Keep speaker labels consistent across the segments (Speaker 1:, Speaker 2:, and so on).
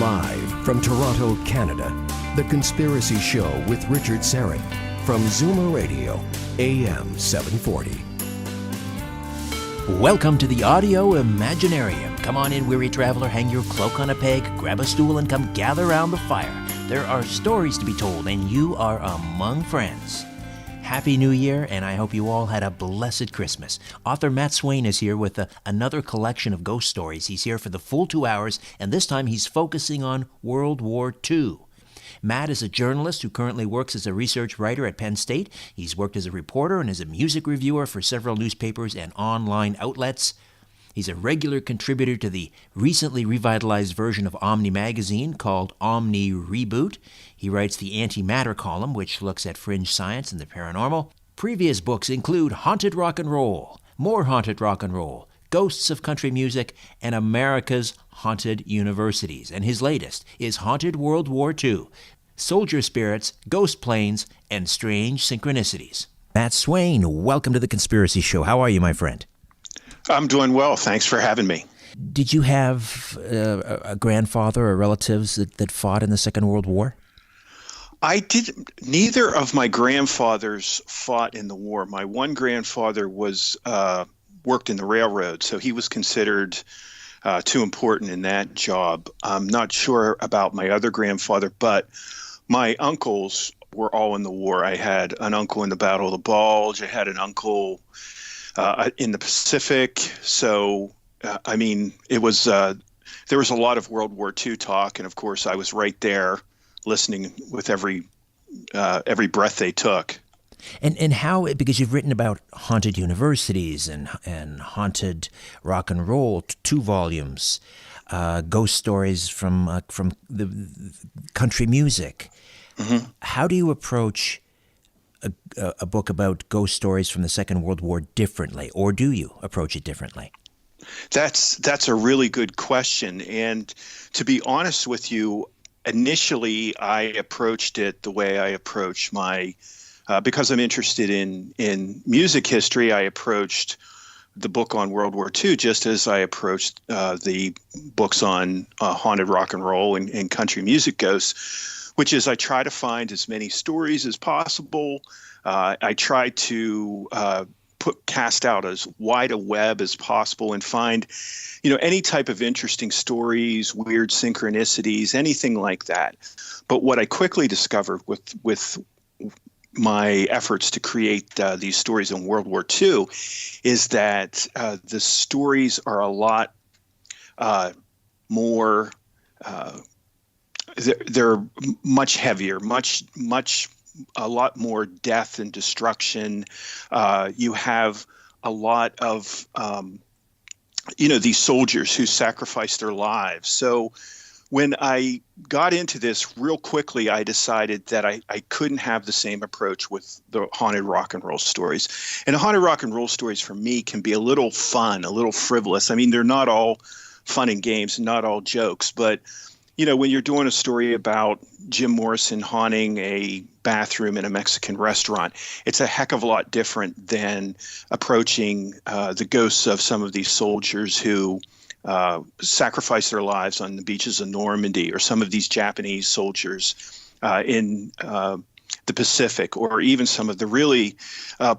Speaker 1: Live from Toronto, Canada, The Conspiracy Show with Richard Syrett from Zoomer Radio, AM 740.
Speaker 2: Welcome to the Audio Imaginarium. Come on in, weary traveler, hang your cloak on a peg, grab a stool, and come gather around the fire. There are stories to be told, and you are among friends. Happy New Year, and I hope you all had a blessed Christmas. Author Matt Swayne is here with another collection of ghost stories. He's here for the full 2 hours, and this time he's focusing on World War II. Matt is a journalist who currently works as a research writer at Penn State. He's worked as a reporter and as a music reviewer for several newspapers and online outlets. He's a regular contributor to the recently revitalized version of Omni Magazine called Omni Reboot. He writes the Antimatter column, which looks at fringe science and the paranormal. Previous books include Haunted Rock and Roll, More Haunted Rock and Roll, Ghosts of Country Music, and America's Haunted Universities. And his latest is Haunted World War II, Soldier Spirits, Ghost Planes, and Strange Synchronicities. Matt Swayne, welcome to The Conspiracy Show. How are you, my friend?
Speaker 3: I'm doing well. Thanks for having me.
Speaker 2: Did you have a grandfather or relatives that fought in the Second World War?
Speaker 3: I didn't. Neither of my grandfathers fought in the war. My one grandfather worked in the railroad, so he was considered too important in that job. I'm not sure about my other grandfather, but my uncles were all in the war. I had an uncle in the Battle of the Bulge. I had an uncle in the Pacific. So, it was there was a lot of World War II talk, and of course, I was right there, listening with every breath they took.
Speaker 2: And how, because you've written about haunted universities and haunted rock and roll, 2 volumes, ghost stories from the country music. Mm-hmm. How do you approach a book about ghost stories from the Second World War differently, or do you approach it differently?
Speaker 3: That's a really good question, and to be honest with you, initially I approached it the way I approach my because I'm interested in music history. I approached the book on World War II just as I approached the books on haunted rock and roll and country music ghosts, which is I try to find as many stories as possible. I try to cast out as wide a web as possible and find, any type of interesting stories, weird synchronicities, anything like that. But what I quickly discovered with my efforts to create these stories in World War II is that the stories are a lot more. They're much heavier, a lot more death and destruction. You have a lot of, these soldiers who sacrificed their lives. So when I got into this real quickly, I decided that I couldn't have the same approach with the haunted rock and roll stories. And the haunted rock and roll stories for me can be a little fun, a little frivolous. They're not all fun and games, not all jokes, but when you're doing a story about Jim Morrison haunting a bathroom in a Mexican restaurant, it's a heck of a lot different than approaching the ghosts of some of these soldiers who sacrificed their lives on the beaches of Normandy, or some of these Japanese soldiers in the Pacific, or even some of the really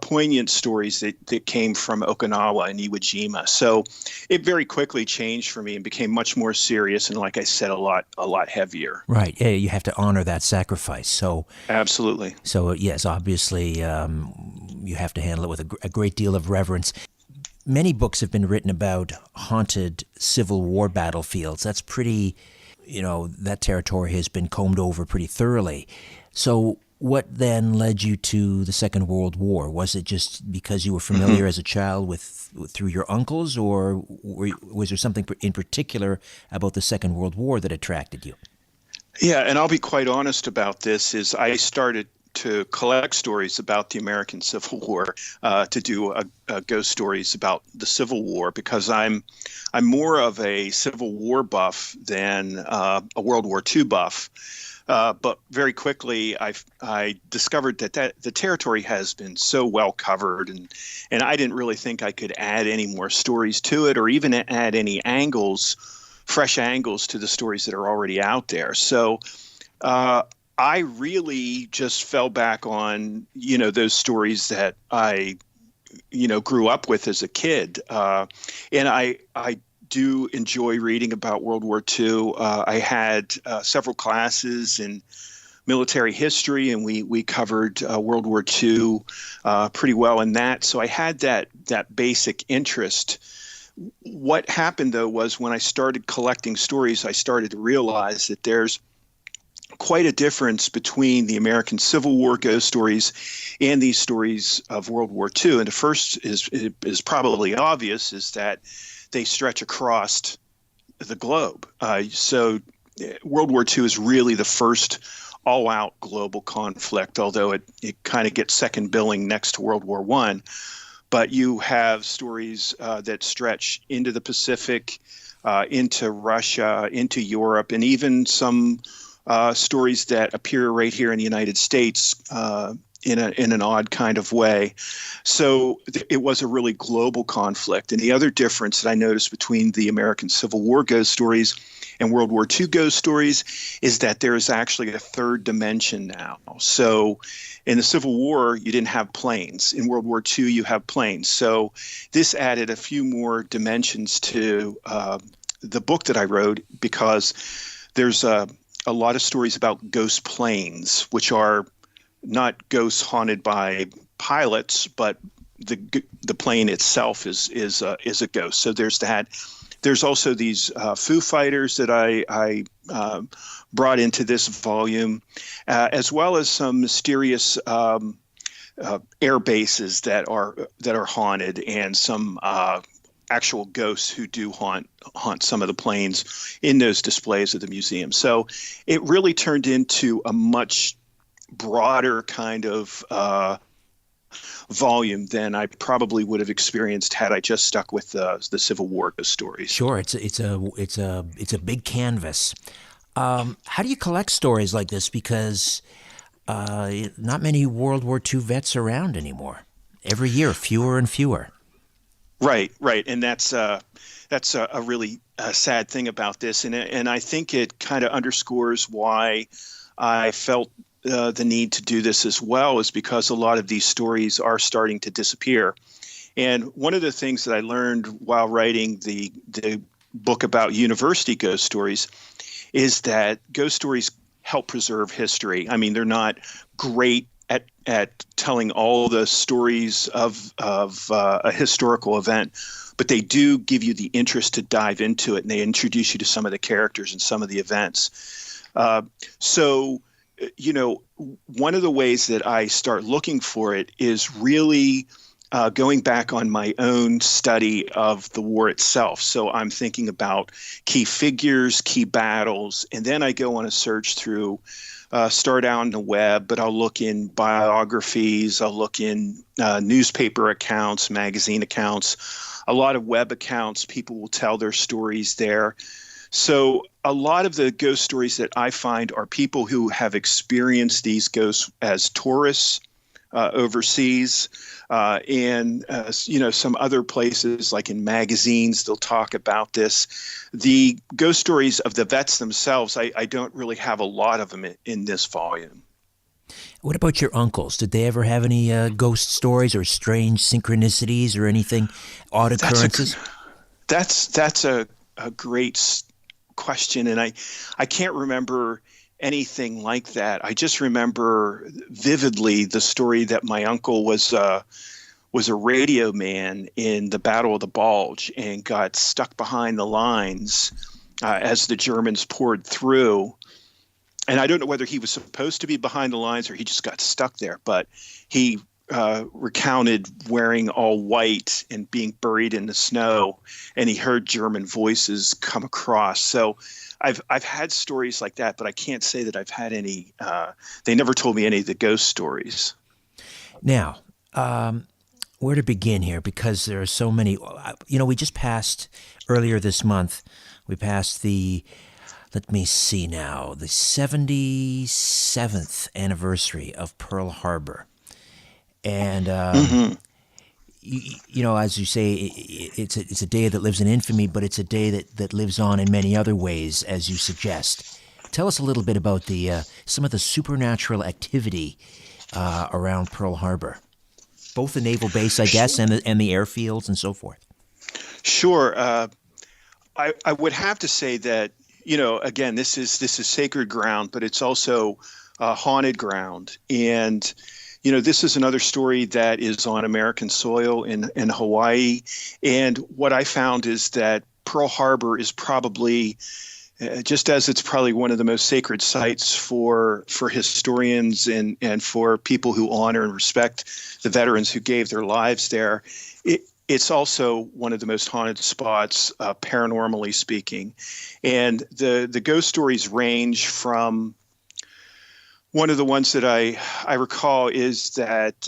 Speaker 3: poignant stories that came from Okinawa and Iwo Jima. So it very quickly changed for me and became much more serious and, like I said, a lot heavier.
Speaker 2: Right. Yeah, you have to honor that sacrifice. So
Speaker 3: absolutely. So
Speaker 2: yes, obviously you have to handle it with a great deal of reverence. Many books have been written about haunted Civil War battlefields. That's pretty, that territory has been combed over pretty thoroughly. So what then led you to the Second World War? Was it just because you were familiar as a child through your uncles, or was there something in particular about the Second World War that attracted you?
Speaker 3: Yeah, and I'll be quite honest about this, is I started to collect stories about the American Civil War, to do ghost stories about the Civil War, because I'm more of a Civil War buff than a World War II buff. But very quickly, I discovered that the territory has been so well covered, and I didn't really think I could add any more stories to it, or even add any angles fresh angles to the stories that are already out there. So I really just fell back on, those stories that I, grew up with as a kid. And I do enjoy reading about World War II. I had several classes in military history, and we covered World War II pretty well in that. So I had that basic interest. What happened, though, was when I started collecting stories, I started to realize that there's quite a difference between the American Civil War ghost stories and these stories of World War II. And the first is probably obvious, is that they stretch across the globe. So World War II is really the first all-out global conflict, although it kind of gets second billing next to World War I. But you have stories that stretch into the Pacific, into Russia, into Europe, and even some stories that appear right here in the United States in an odd kind of way. So it was a really global conflict. And the other difference that I noticed between the American Civil War ghost stories and World War II ghost stories is that there is actually a third dimension now. So in the Civil War, you didn't have planes. In World War II, you have planes. So this added a few more dimensions to the book that I wrote, because there's a lot of stories about ghost planes, which are not ghosts haunted by pilots, but the plane itself is a ghost. So there's that. There's also these Foo Fighters that I brought into this volume, as well as some mysterious air bases that are haunted, and some actual ghosts who do haunt some of the planes in those displays at the museum. So it really turned into a much broader kind of volume than I probably would have experienced had I just stuck with the Civil War stories.
Speaker 2: Sure, it's a big canvas. How do you collect stories like this? Because not many World War II vets around anymore. Every year, fewer and fewer.
Speaker 3: Right, and that's a really sad thing about this, and I think it kind of underscores why I felt the need to do this as well, is because a lot of these stories are starting to disappear. And one of the things that I learned while writing the book about university ghost stories is that ghost stories help preserve history. I mean, they're not great at telling all the stories of a historical event, but they do give you the interest to dive into it, and they introduce you to some of the characters and some of the events. So one of the ways that I start looking for it is really going back on my own study of the war itself. So I'm thinking about key figures, key battles, and then I go on a search through, start out on the web, but I'll look in biographies, I'll look in newspaper accounts, magazine accounts, a lot of web accounts. People will tell their stories there. So a lot of the ghost stories that I find are people who have experienced these ghosts as tourists overseas, and some other places, like in magazines, they'll talk about this. The ghost stories of the vets themselves, I don't really have a lot of them in this volume.
Speaker 2: What about your uncles? Did they ever have any ghost stories or strange synchronicities or anything, odd occurrences?
Speaker 3: That's a great question, and I can't remember anything like that. I just remember vividly the story that my uncle was a radio man in the Battle of the Bulge and got stuck behind the lines as the Germans poured through. And I don't know whether he was supposed to be behind the lines or he just got stuck there, but he recounted wearing all white and being buried in the snow, and he heard German voices come across. So I've had stories like that, but I can't say that I've had any. They never told me any of the ghost stories.
Speaker 2: Now, where to begin here? Because there are so many. We just passed earlier this month. We passed the 77th anniversary of Pearl Harbor. And you know, as you say, it's a day that lives in infamy, but it's a day that lives on in many other ways, as you suggest. Tell us a little bit about some of the supernatural activity around Pearl Harbor, both the naval base, I guess, and the airfields and so forth.
Speaker 3: Sure. I would have to say that, you know, again, this is sacred ground, but it's also haunted ground. And, you know, this is another story that is on American soil in Hawaii. And what I found is that Pearl Harbor is probably, just as it's probably one of the most sacred sites for historians and for people who honor and respect the veterans who gave their lives there, it's also one of the most haunted spots, paranormally speaking. And the ghost stories range from, one of the ones that I recall is that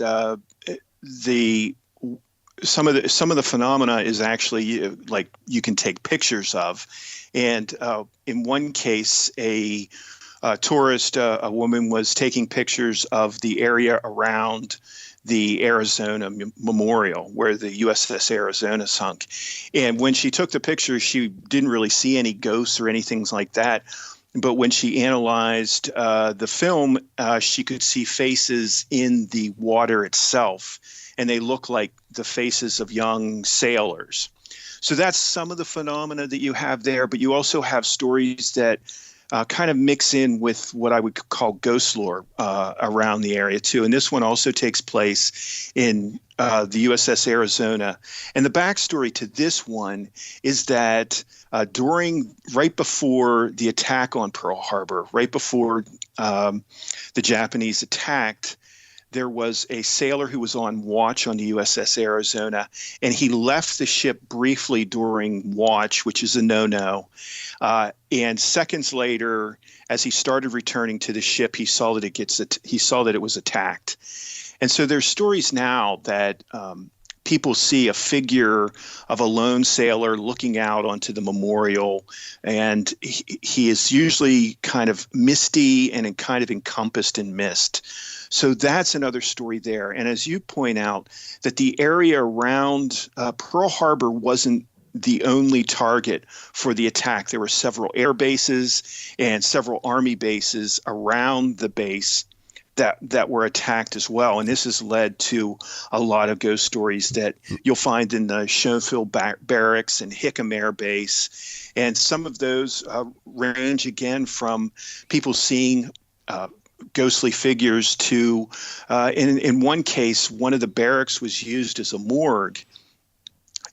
Speaker 3: some of the phenomena is actually like you can take pictures of. And in one case, a tourist, a woman, was taking pictures of the area around the Arizona Memorial where the USS Arizona sunk. And when she took the pictures, she didn't really see any ghosts or anything like that. But when she analyzed the film, she could see faces in the water itself, and they look like the faces of young sailors. So that's some of the phenomena that you have there, but you also have stories that kind of mix in with what I would call ghost lore around the area too. And this one also takes place in the USS Arizona. And the backstory to this one is that right before the attack on Pearl Harbor, right before the Japanese attacked, there was a sailor who was on watch on the USS Arizona, and he left the ship briefly during watch, which is a no-no. And seconds later, as he started returning to the ship, he saw that it was attacked. And so there's stories now that people see a figure of a lone sailor looking out onto the memorial, and he is usually kind of misty and kind of encompassed in mist. So that's another story there. And as you point out, that the area around Pearl Harbor wasn't the only target for the attack. There were several air bases and several Army bases around the base that were attacked as well. And this has led to a lot of ghost stories that you'll find in the Schoenfield Barracks and Hickam Air Base. And some of those range again from people seeing ghostly figures to, in one case, one of the barracks was used as a morgue.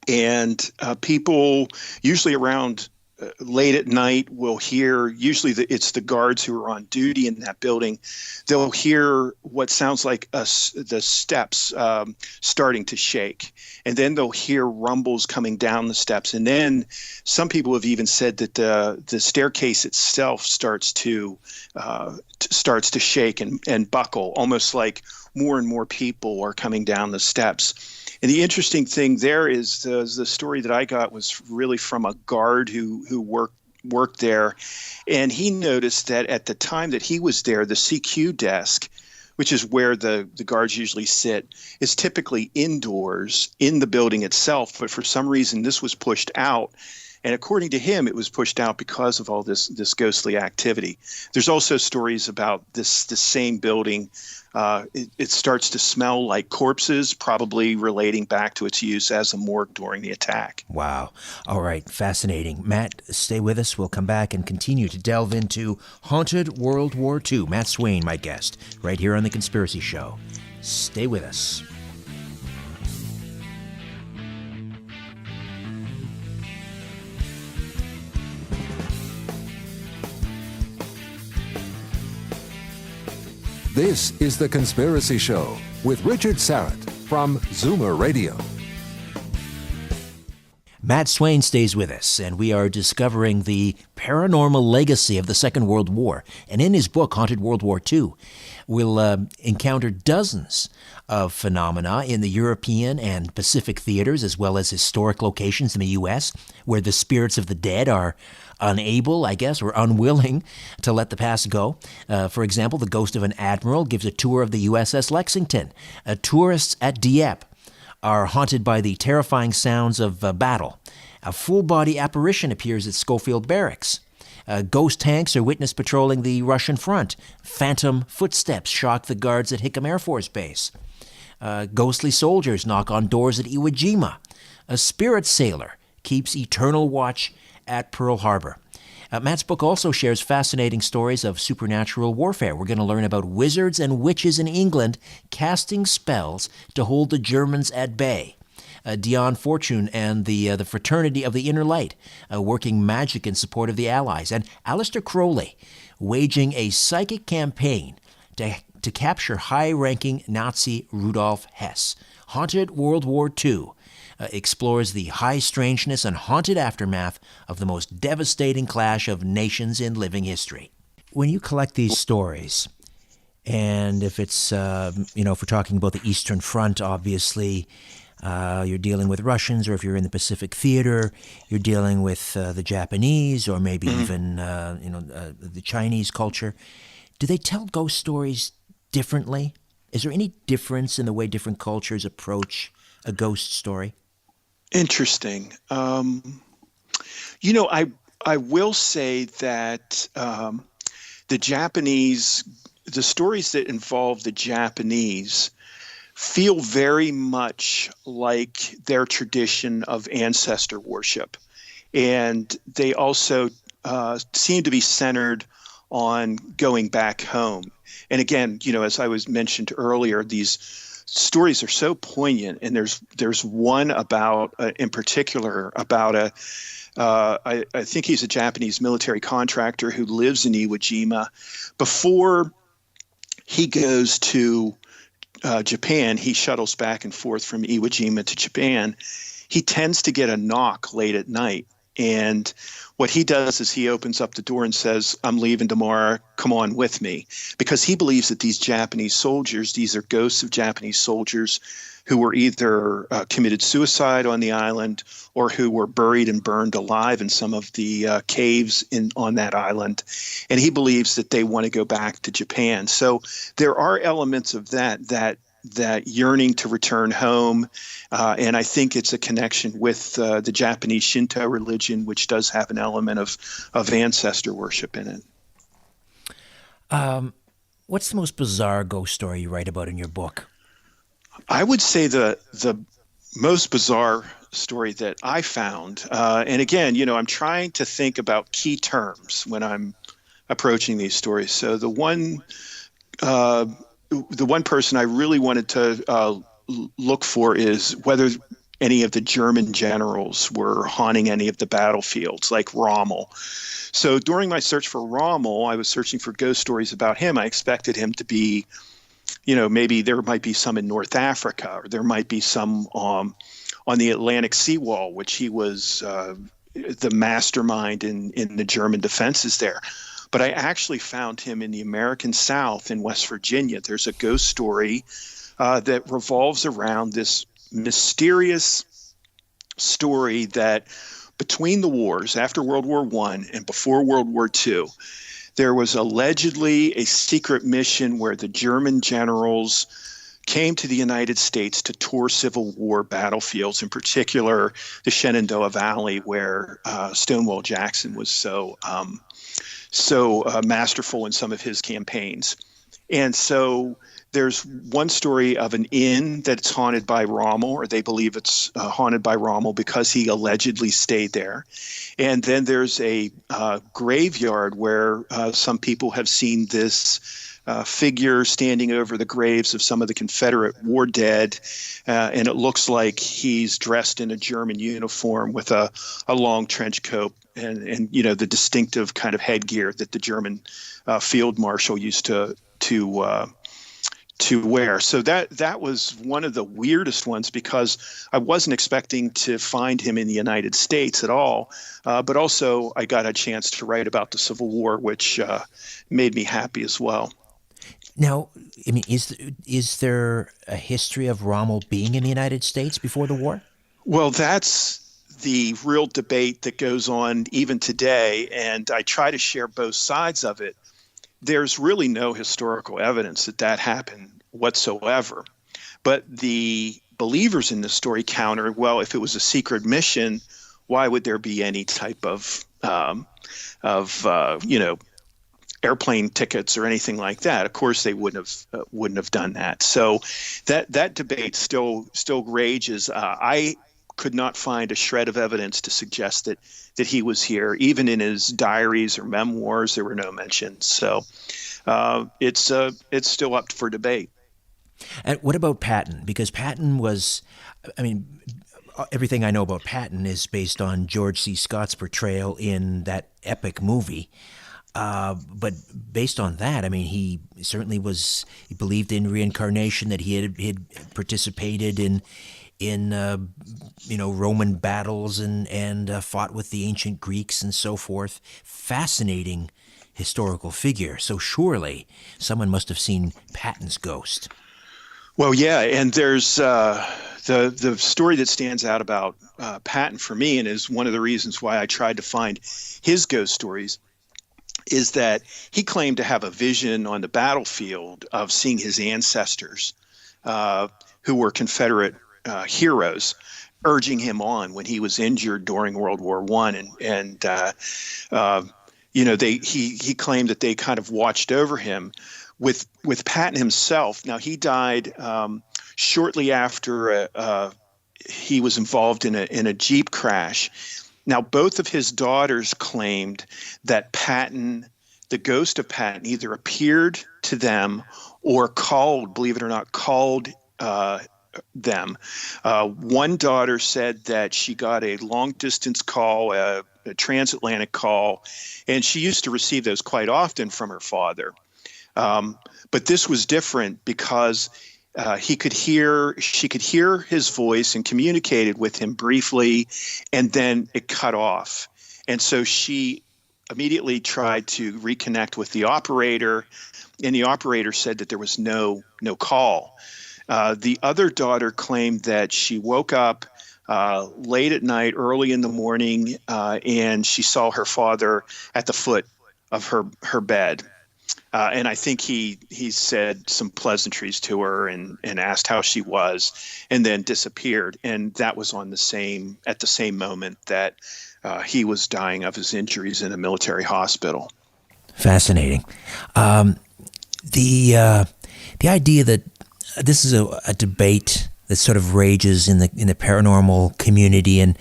Speaker 3: And people usually around late at night will hear, usually it's the guards who are on duty in that building, they'll hear what sounds like the steps starting to shake. And then they'll hear rumbles coming down the steps. And then some people have even said that the staircase itself starts to shake and buckle, almost like more and more people are coming down the steps. And the interesting thing there is the story that I got was really from a guard who worked there. And he noticed that at the time that he was there, the CQ desk, which is where the guards usually sit, is typically indoors in the building itself. But for some reason, this was pushed out. And according to him, it was pushed out because of all this ghostly activity. There's also stories about this same building. It starts to smell like corpses, probably relating back to its use as a morgue during the attack.
Speaker 2: Wow. All right. Fascinating. Matt, stay with us. We'll come back and continue to delve into Haunted World War II. Matt Swayne, my guest, right here on The Conspiracy Show. Stay with us.
Speaker 1: This is The Conspiracy Show with Richard Syrett from Zoomer Radio.
Speaker 2: Matt Swayne stays with us, and we are discovering the paranormal legacy of the Second World War. And in his book, Haunted World War II, we'll encounter dozens of phenomena in the European and Pacific theaters, as well as historic locations in the U.S., where the spirits of the dead are unable, I guess, or unwilling to let the past go. For example, the ghost of an admiral gives a tour of the USS Lexington. Tourists at Dieppe are haunted by the terrifying sounds of battle. A full-body apparition appears at Schofield Barracks. Ghost tanks are witnessed patrolling the Russian front. Phantom footsteps shock the guards at Hickam Air Force Base. Ghostly soldiers knock on doors at Iwo Jima. A spirit sailor keeps eternal watch at Pearl Harbor. Matt's book also shares fascinating stories of supernatural warfare. We're going to learn about wizards and witches in England casting spells to hold the Germans at bay. Dion Fortune and the Fraternity of the Inner Light working magic in support of the Allies. And Aleister Crowley waging a psychic campaign to capture high-ranking Nazi Rudolf Hess. Haunted World War II explores the high strangeness and haunted aftermath of the most devastating clash of nations in living history. When you collect these stories, and if it's, if we're talking about the Eastern Front, obviously, you're dealing with Russians, or if you're in the Pacific Theater, you're dealing with the Japanese, or maybe even, the Chinese culture. Do they tell ghost stories differently? Is there any difference in the way different cultures approach a ghost story?
Speaker 3: Interesting. I will say that the stories that involve the Japanese feel very much like their tradition of ancestor worship. And they also seem to be centered on going back home. And again, as I was mentioned earlier, these stories are so poignant, and there's one about in particular about I think he's a Japanese military contractor who lives in Iwo Jima. Before he goes to Japan, he shuttles back and forth from Iwo Jima to Japan. He tends to get a knock late at night, and what he does is he opens up the door and says, "I'm leaving tomorrow, come on with me," because he believes that these Japanese soldiers, these are ghosts of Japanese soldiers who were either committed suicide on the island or who were buried and burned alive in some of the caves on that island. And he believes that they want to go back to Japan. So there are elements of that yearning to return home. And I think it's a connection with the Japanese Shinto religion, which does have an element of ancestor worship in it.
Speaker 2: What's the most bizarre ghost story you write about in your book?
Speaker 3: I would say the most bizarre story that I found, and again, I'm trying to think about key terms when I'm approaching these stories. So the one person I really wanted to look for is whether any of the German generals were haunting any of the battlefields, like Rommel. So during my search for Rommel, I was searching for ghost stories about him. I expected him to be, maybe there might be some in North Africa, or there might be some on the Atlantic seawall, which he was the mastermind in the German defenses there. But I actually found him in the American South in West Virginia. There's a ghost story that revolves around this mysterious story that between the wars, after World War I and before World War II, there was allegedly a secret mission where the German generals came to the United States to tour Civil War battlefields, in particular the Shenandoah Valley, where Stonewall Jackson was so masterful in some of his campaigns. And so there's one story of an inn that's haunted by Rommel, or they believe it's haunted by Rommel because he allegedly stayed there. And then there's a graveyard where some people have seen this figure standing over the graves of some of the Confederate war dead, and it looks like he's dressed in a German uniform with a long trench coat and the distinctive kind of headgear that the German field marshal used to wear. So that was one of the weirdest ones, because I wasn't expecting to find him in the United States at all. But also I got a chance to write about the Civil War, which made me happy as well.
Speaker 2: Now, I mean, is there a history of Rommel being in the United States before the war?
Speaker 3: Well, that's the real debate that goes on even today, and I try to share both sides of it. There's really no historical evidence that happened whatsoever. But the believers in this story counter, well, if it was a secret mission, why would there be any type of airplane tickets or anything like that? Of course, they wouldn't have done that. So that debate still rages. I could not find a shred of evidence to suggest that he was here. Even in his diaries or memoirs, there were no mentions. So it's still up for debate.
Speaker 2: And what about Patton? Because Patton was, everything I know about Patton is based on George C. Scott's portrayal in that epic movie. But based on that, he certainly he believed in reincarnation, that he had participated in Roman battles and fought with the ancient Greeks and so forth. Fascinating historical figure. So surely someone must have seen Patton's ghost.
Speaker 3: Well, yeah, and there's the story that stands out about Patton for me, and is one of the reasons why I tried to find his ghost stories, is that he claimed to have a vision on the battlefield of seeing his ancestors, who were Confederate heroes, urging him on when he was injured during World War I, he claimed that they kind of watched over him. With Patton himself, now he died shortly after he was involved in a Jeep crash. Now, both of his daughters claimed that Patton, the ghost of Patton, either appeared to them or called, believe it or not, them. One daughter said that she got a long-distance call, a transatlantic call, and she used to receive those quite often from her father. But this was different because she could hear his voice and communicated with him briefly, and then it cut off. And so she immediately tried to reconnect with the operator, and the operator said that there was no call. The other daughter claimed that she woke up late at night, early in the morning, and she saw her father at the foot of her bed. And I think he said some pleasantries to her and asked how she was, and then disappeared. And that was at the same moment that he was dying of his injuries in a military hospital.
Speaker 2: Fascinating. The idea that this is a debate that sort of rages in the paranormal community, and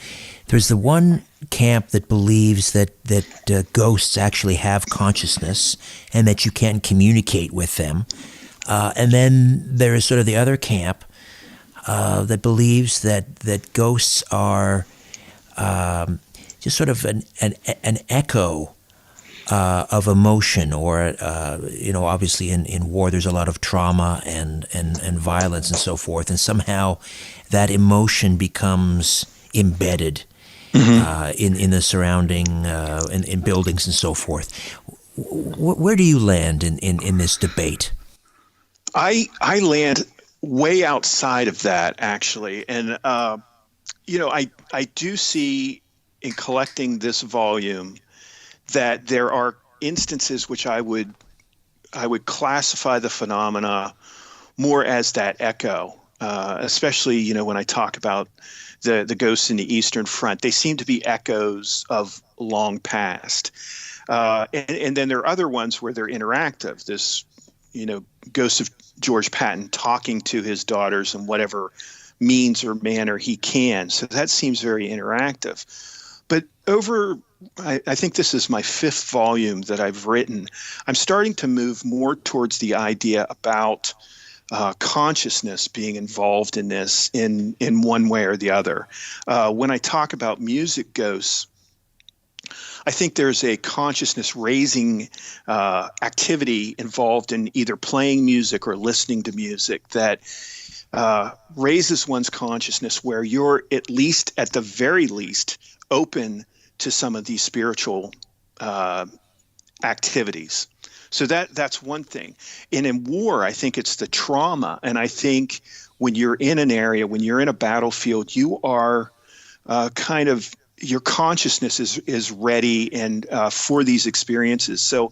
Speaker 2: there's the one camp that believes that ghosts actually have consciousness and that you can communicate with them, and then there is sort of the other camp that believes that ghosts are just sort of an echo of emotion, or obviously in war there's a lot of trauma and violence and so forth, and somehow that emotion becomes embedded in the surrounding in buildings and so forth. Where do you land in this debate?
Speaker 3: I land way outside of that, actually, and I do see in collecting this volume that there are instances which I would classify the phenomena more as that echo, especially when I talk about the ghosts in the Eastern Front. They seem to be echoes of long past, and then there are other ones where they're interactive. This ghost of George Patton talking to his daughters in whatever means or manner he can. So that seems very interactive. But I think this is my 5th volume that I've written. I'm starting to move more towards the idea about consciousness being involved in this in one way or the other. When I talk about music ghosts, I think there's a consciousness raising activity involved in either playing music or listening to music that raises one's consciousness, where you're at the very least open to some of these spiritual activities. So that's one thing. And in war, I think it's the trauma. And I think when you're in an area, when you're in a battlefield, you are your consciousness is ready and for these experiences. So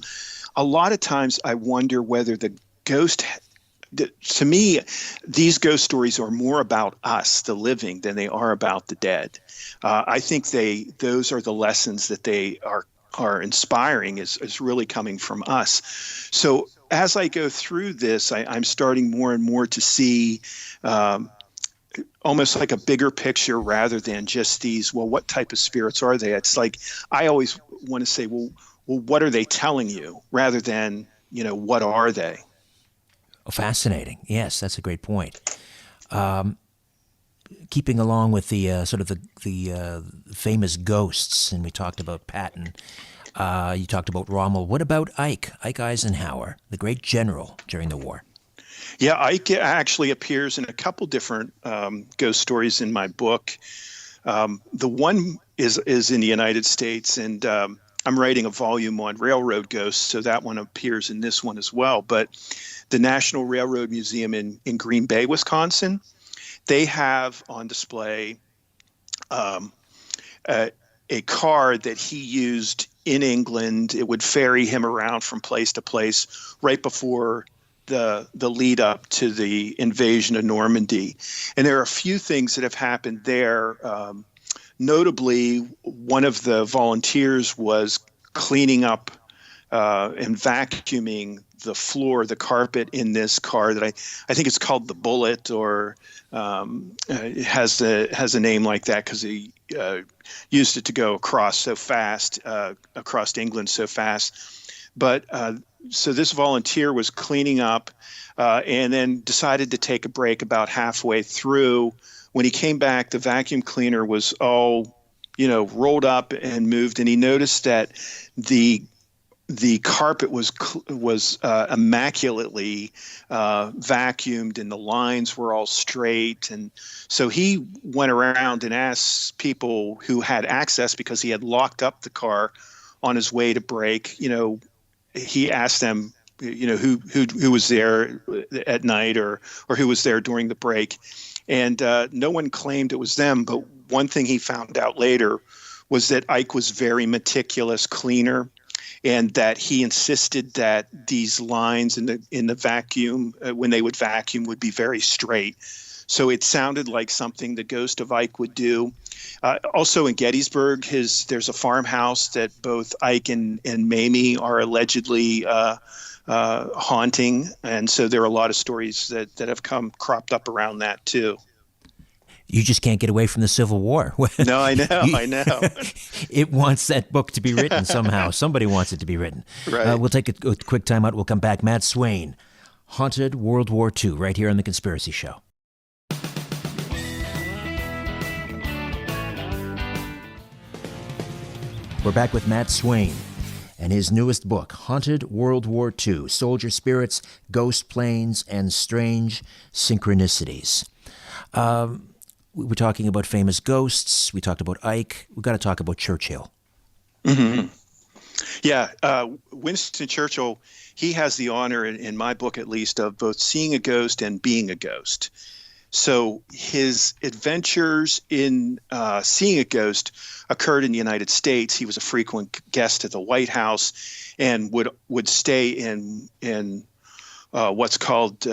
Speaker 3: a lot of times I wonder whether the ghost to me, these ghost stories are more about us, the living, than they are about the dead. I think those are the lessons that they are inspiring is really coming from us. So as I go through this, I'm starting more and more to see almost like a bigger picture rather than just these, well, what type of spirits are they? It's like I always want to say, well, what are they telling you rather than, what are they?
Speaker 2: Oh, fascinating. Yes, that's a great point. Keeping along with the sort of the famous ghosts, and we talked about Patton. You talked about Rommel. What about Ike Eisenhower, the great general during the war?
Speaker 3: Yeah, Ike actually appears in a couple different ghost stories in my book. The one is in the United States, and I'm writing a volume on railroad ghosts, so that one appears in this one as well. But the National Railroad Museum in Green Bay, Wisconsin, they have on display a car that he used in England. It would ferry him around from place to place right before the lead up to the invasion of Normandy. And there are a few things that have happened there. Notably, one of the volunteers was cleaning up and vacuuming the floor, the carpet in this car that I think it's called the Bullet, or it has a name like that because he used it to go across so fast, across England so fast. But so this volunteer was cleaning up and then decided to take a break about halfway through. When he came back, the vacuum cleaner was all, rolled up and moved, and he noticed that the carpet was immaculately vacuumed, and the lines were all straight. And so he went around and asked people who had access, because he had locked up the car on his way to break. He asked them, who was there at night or who was there during the break. And no one claimed it was them. But one thing he found out later was that Ike was very meticulous cleaner, and that he insisted that these lines in the vacuum, when they would vacuum, would be very straight. So it sounded like something the ghost of Ike would do. Also in Gettysburg, there's a farmhouse that both Ike and Mamie are allegedly haunting, and so there are a lot of stories that have cropped up around that too.
Speaker 2: You just can't get away from the Civil War.
Speaker 3: No, I know.
Speaker 2: It wants that book to be written somehow. Somebody wants it to be written.
Speaker 3: Right.
Speaker 2: We'll take a quick time out. We'll come back. Matt Swayne, Haunted World War II, right here on The Conspiracy Show. We're back with Matt Swayne and his newest book, Haunted World War II, Soldier Spirits, Ghost Planes, and Strange Synchronicities. We were talking about famous ghosts. We talked about Ike. We've got to talk about Churchill.
Speaker 3: Mm-hmm. Yeah, Winston Churchill, he has the honor, in my book at least, of both seeing a ghost and being a ghost. So his adventures in seeing a ghost occurred in the United States. He was a frequent guest at the White House and would stay in what's called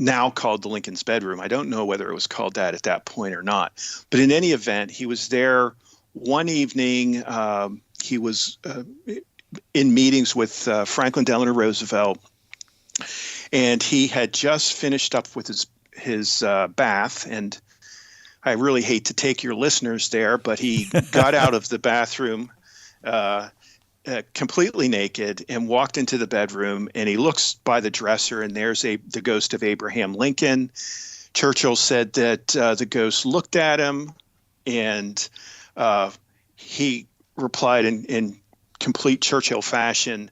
Speaker 3: now called the Lincoln's bedroom. I don't know whether it was called that at that point or not. But in any event, he was there one evening. He was in meetings with Franklin Delano Roosevelt, and he had just finished up with his bath. And I really hate to take your listeners there, but he got out of the bathroom completely naked and walked into the bedroom, and he looks by the dresser, and there's the ghost of Abraham Lincoln. Churchill said that the ghost looked at him, and he replied in complete Churchill fashion,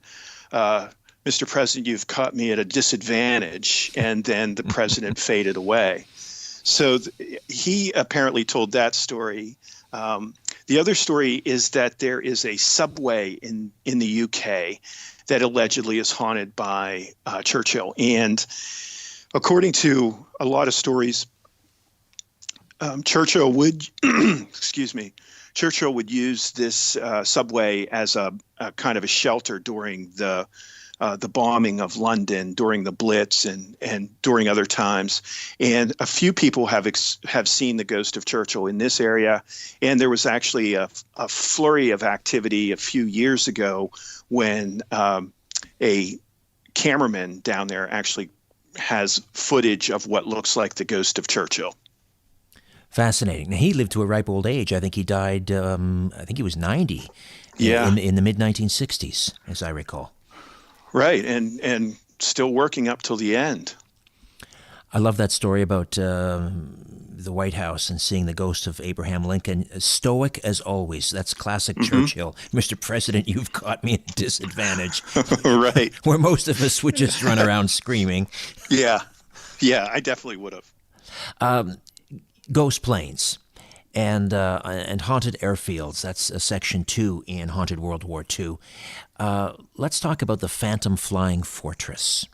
Speaker 3: "Mr. President, you've caught me at a disadvantage." And then the president faded away. So he apparently told that story. The other story is that there is a subway in the UK that allegedly is haunted by Churchill. And according to a lot of stories, Churchill would, Churchill would use this subway as a kind of a shelter during the the bombing of London during the Blitz and during other times. And a few people have seen the ghost of Churchill in this area. And there was actually a flurry of activity a few years ago when a cameraman down there actually has footage of what looks like the ghost of Churchill.
Speaker 2: Fascinating. Now, he lived to a ripe old age. I think he died, I think he was 90
Speaker 3: Yeah.
Speaker 2: in the mid-1960s, as I recall.
Speaker 3: Right, and still working up till the end.
Speaker 2: I love that story about the White House and seeing the ghost of Abraham Lincoln. Stoic as always. That's classic Churchill. Mr. President, you've caught me at a disadvantage.
Speaker 3: Right.
Speaker 2: Where most of us would just run around screaming.
Speaker 3: Yeah, I definitely would have.
Speaker 2: Ghost planes and haunted airfields. That's section 2 in Haunted World War II. Let's talk about the Phantom Flying Fortress.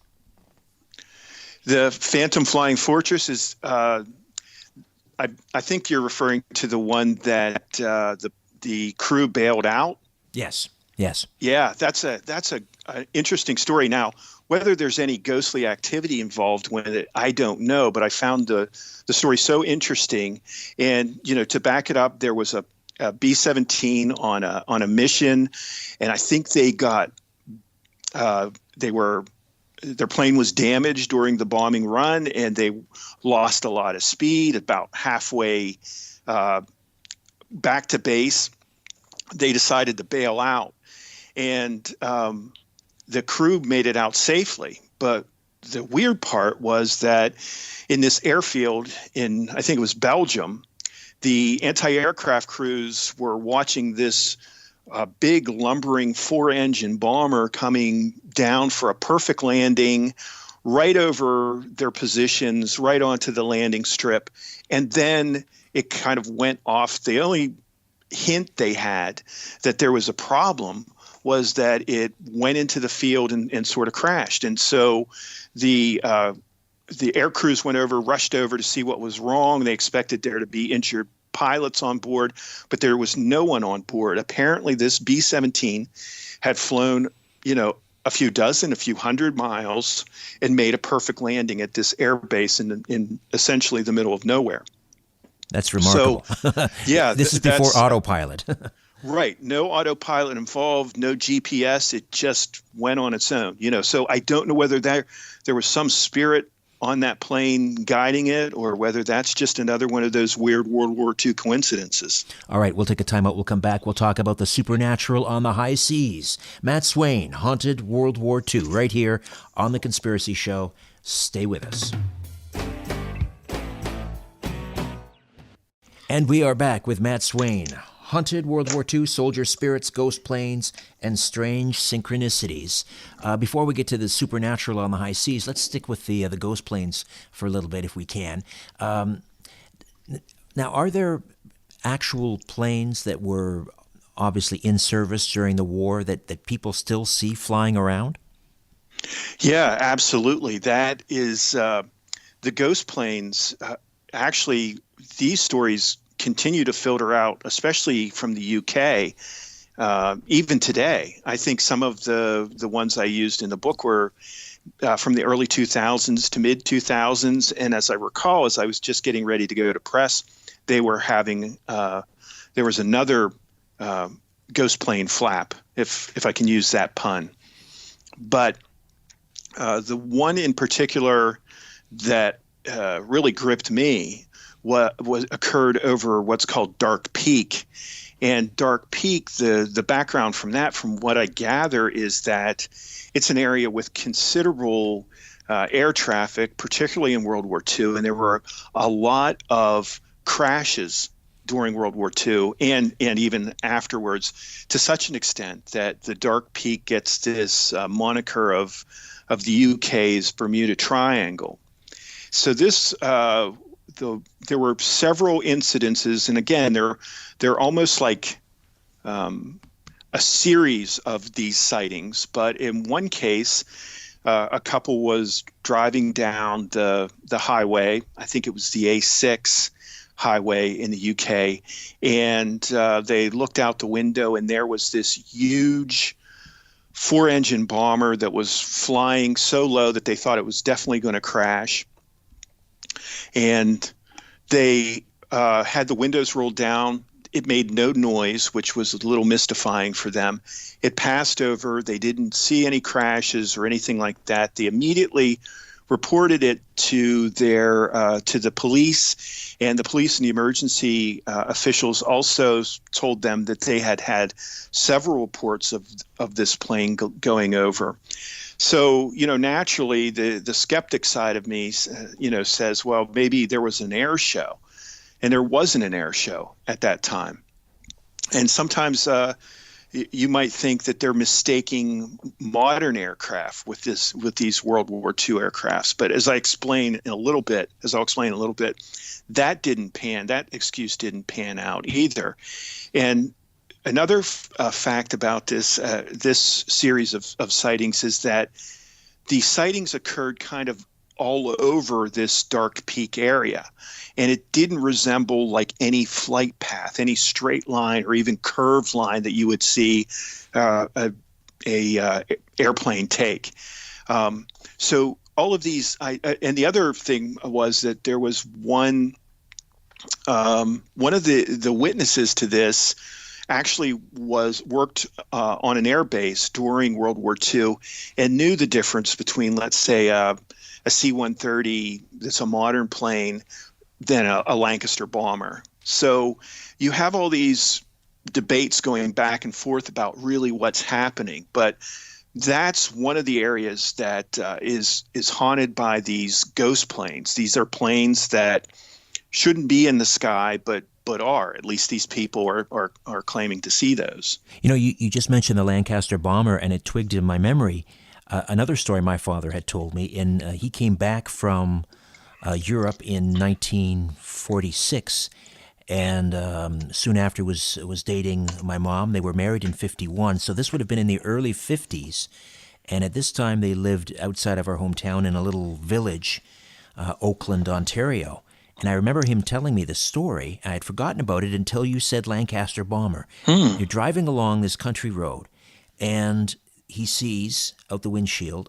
Speaker 3: The Phantom Flying Fortress is, I think you're referring to the one that the crew bailed out.
Speaker 2: Yes.
Speaker 3: Yeah, that's an interesting story. Now, whether there's any ghostly activity involved with it, I don't know. But I found the story so interesting, and to back it up, there was a B-17 on a mission, and I think they got their plane was damaged during the bombing run, and they lost a lot of speed. About halfway back to base, they decided to bail out, and the crew made it out safely. But the weird part was that in this airfield in, I think it was Belgium, the anti-aircraft crews were watching this big lumbering 4-engine bomber coming down for a perfect landing right over their positions, right onto the landing strip. And then it kind of went off. The only hint they had that there was a problem was that it went into the field and sort of crashed. And so the air crews rushed over to see what was wrong. They expected there to be injured pilots on board, but there was no one on board. Apparently this B-17 had flown, a few hundred miles and made a perfect landing at this air base in essentially the middle of nowhere.
Speaker 2: That's remarkable.
Speaker 3: So, yeah.
Speaker 2: This is before autopilot.
Speaker 3: Right. No autopilot involved, no GPS. It just went on its own, So I don't know whether there was some spirit on that plane guiding it, or whether that's just another one of those weird World War II coincidences.
Speaker 2: All right, we'll take a time out. We'll come back. We'll talk about the supernatural on the high seas. Matt Swayne, Haunted World War II, right here on The Conspiracy Show. Stay with us. And we are back with Matt Swayne. Haunted World War II, soldier spirits, ghost planes, and strange synchronicities. Before we get to the supernatural on the high seas, let's stick with the ghost planes for a little bit if we can. Now, are there actual planes that were obviously in service during the war that people still see flying around?
Speaker 3: Yeah, absolutely. That is the ghost planes. Actually, these stories continue to filter out, especially from the UK, even today. I think some of the ones I used in the book were from the early 2000s to mid 2000s. And as I recall, as I was just getting ready to go to press, they were having there was another ghost plane flap, if I can use that pun. But the one in particular that really gripped me occurred over what's called Dark Peak. And Dark Peak, the background from that, from what I gather, is that it's an area with considerable air traffic, particularly in World War II, and there were a lot of crashes during World War II and even afterwards, to such an extent that the Dark Peak gets this moniker of the UK's Bermuda Triangle. So this there were several incidences, and again, they're almost like a series of these sightings. But in one case, a couple was driving down the highway. I think it was the A6 highway in the UK, and they looked out the window, and there was this huge 4-engine bomber that was flying so low that they thought it was definitely going to crash. And they had the windows rolled down. It made no noise, which was a little mystifying for them. It passed over. They didn't see any crashes or anything like that. They immediately reported it to the police, and the police and the emergency officials also told them that they had several reports of this plane going over. So, naturally, the skeptic side of me, says, well, maybe there was an air show, and there wasn't an air show at that time. And sometimes you might think that they're mistaking modern aircraft with these World War II aircrafts. But as I'll explain in a little bit, that excuse didn't pan out either. And another fact about this series of sightings is that the sightings occurred kind of all over this Dark Peak area, and it didn't resemble like any flight path, any straight line or even curved line that you would see a airplane take. So all of these, and the other thing was that there was one of the witnesses to this actually worked on an air base during World War II and knew the difference between, let's say, a C-130 that's a modern plane than a Lancaster bomber. So you have all these debates going back and forth about really what's happening, but that's one of the areas that is haunted by these ghost planes. These are planes that shouldn't be in the sky, but are. At least these people are claiming to see those.
Speaker 2: You just mentioned the Lancaster bomber, and it twigged in my memory another story my father had told me. He came back from Europe in 1946, and soon after was dating my mom. They were married in 51, so this would have been in the early 50s. And at this time, they lived outside of our hometown in a little village, Oakland, Ontario. And I remember him telling me the story. I had forgotten about it until you said Lancaster bomber. You're driving along this country road, and he sees out the windshield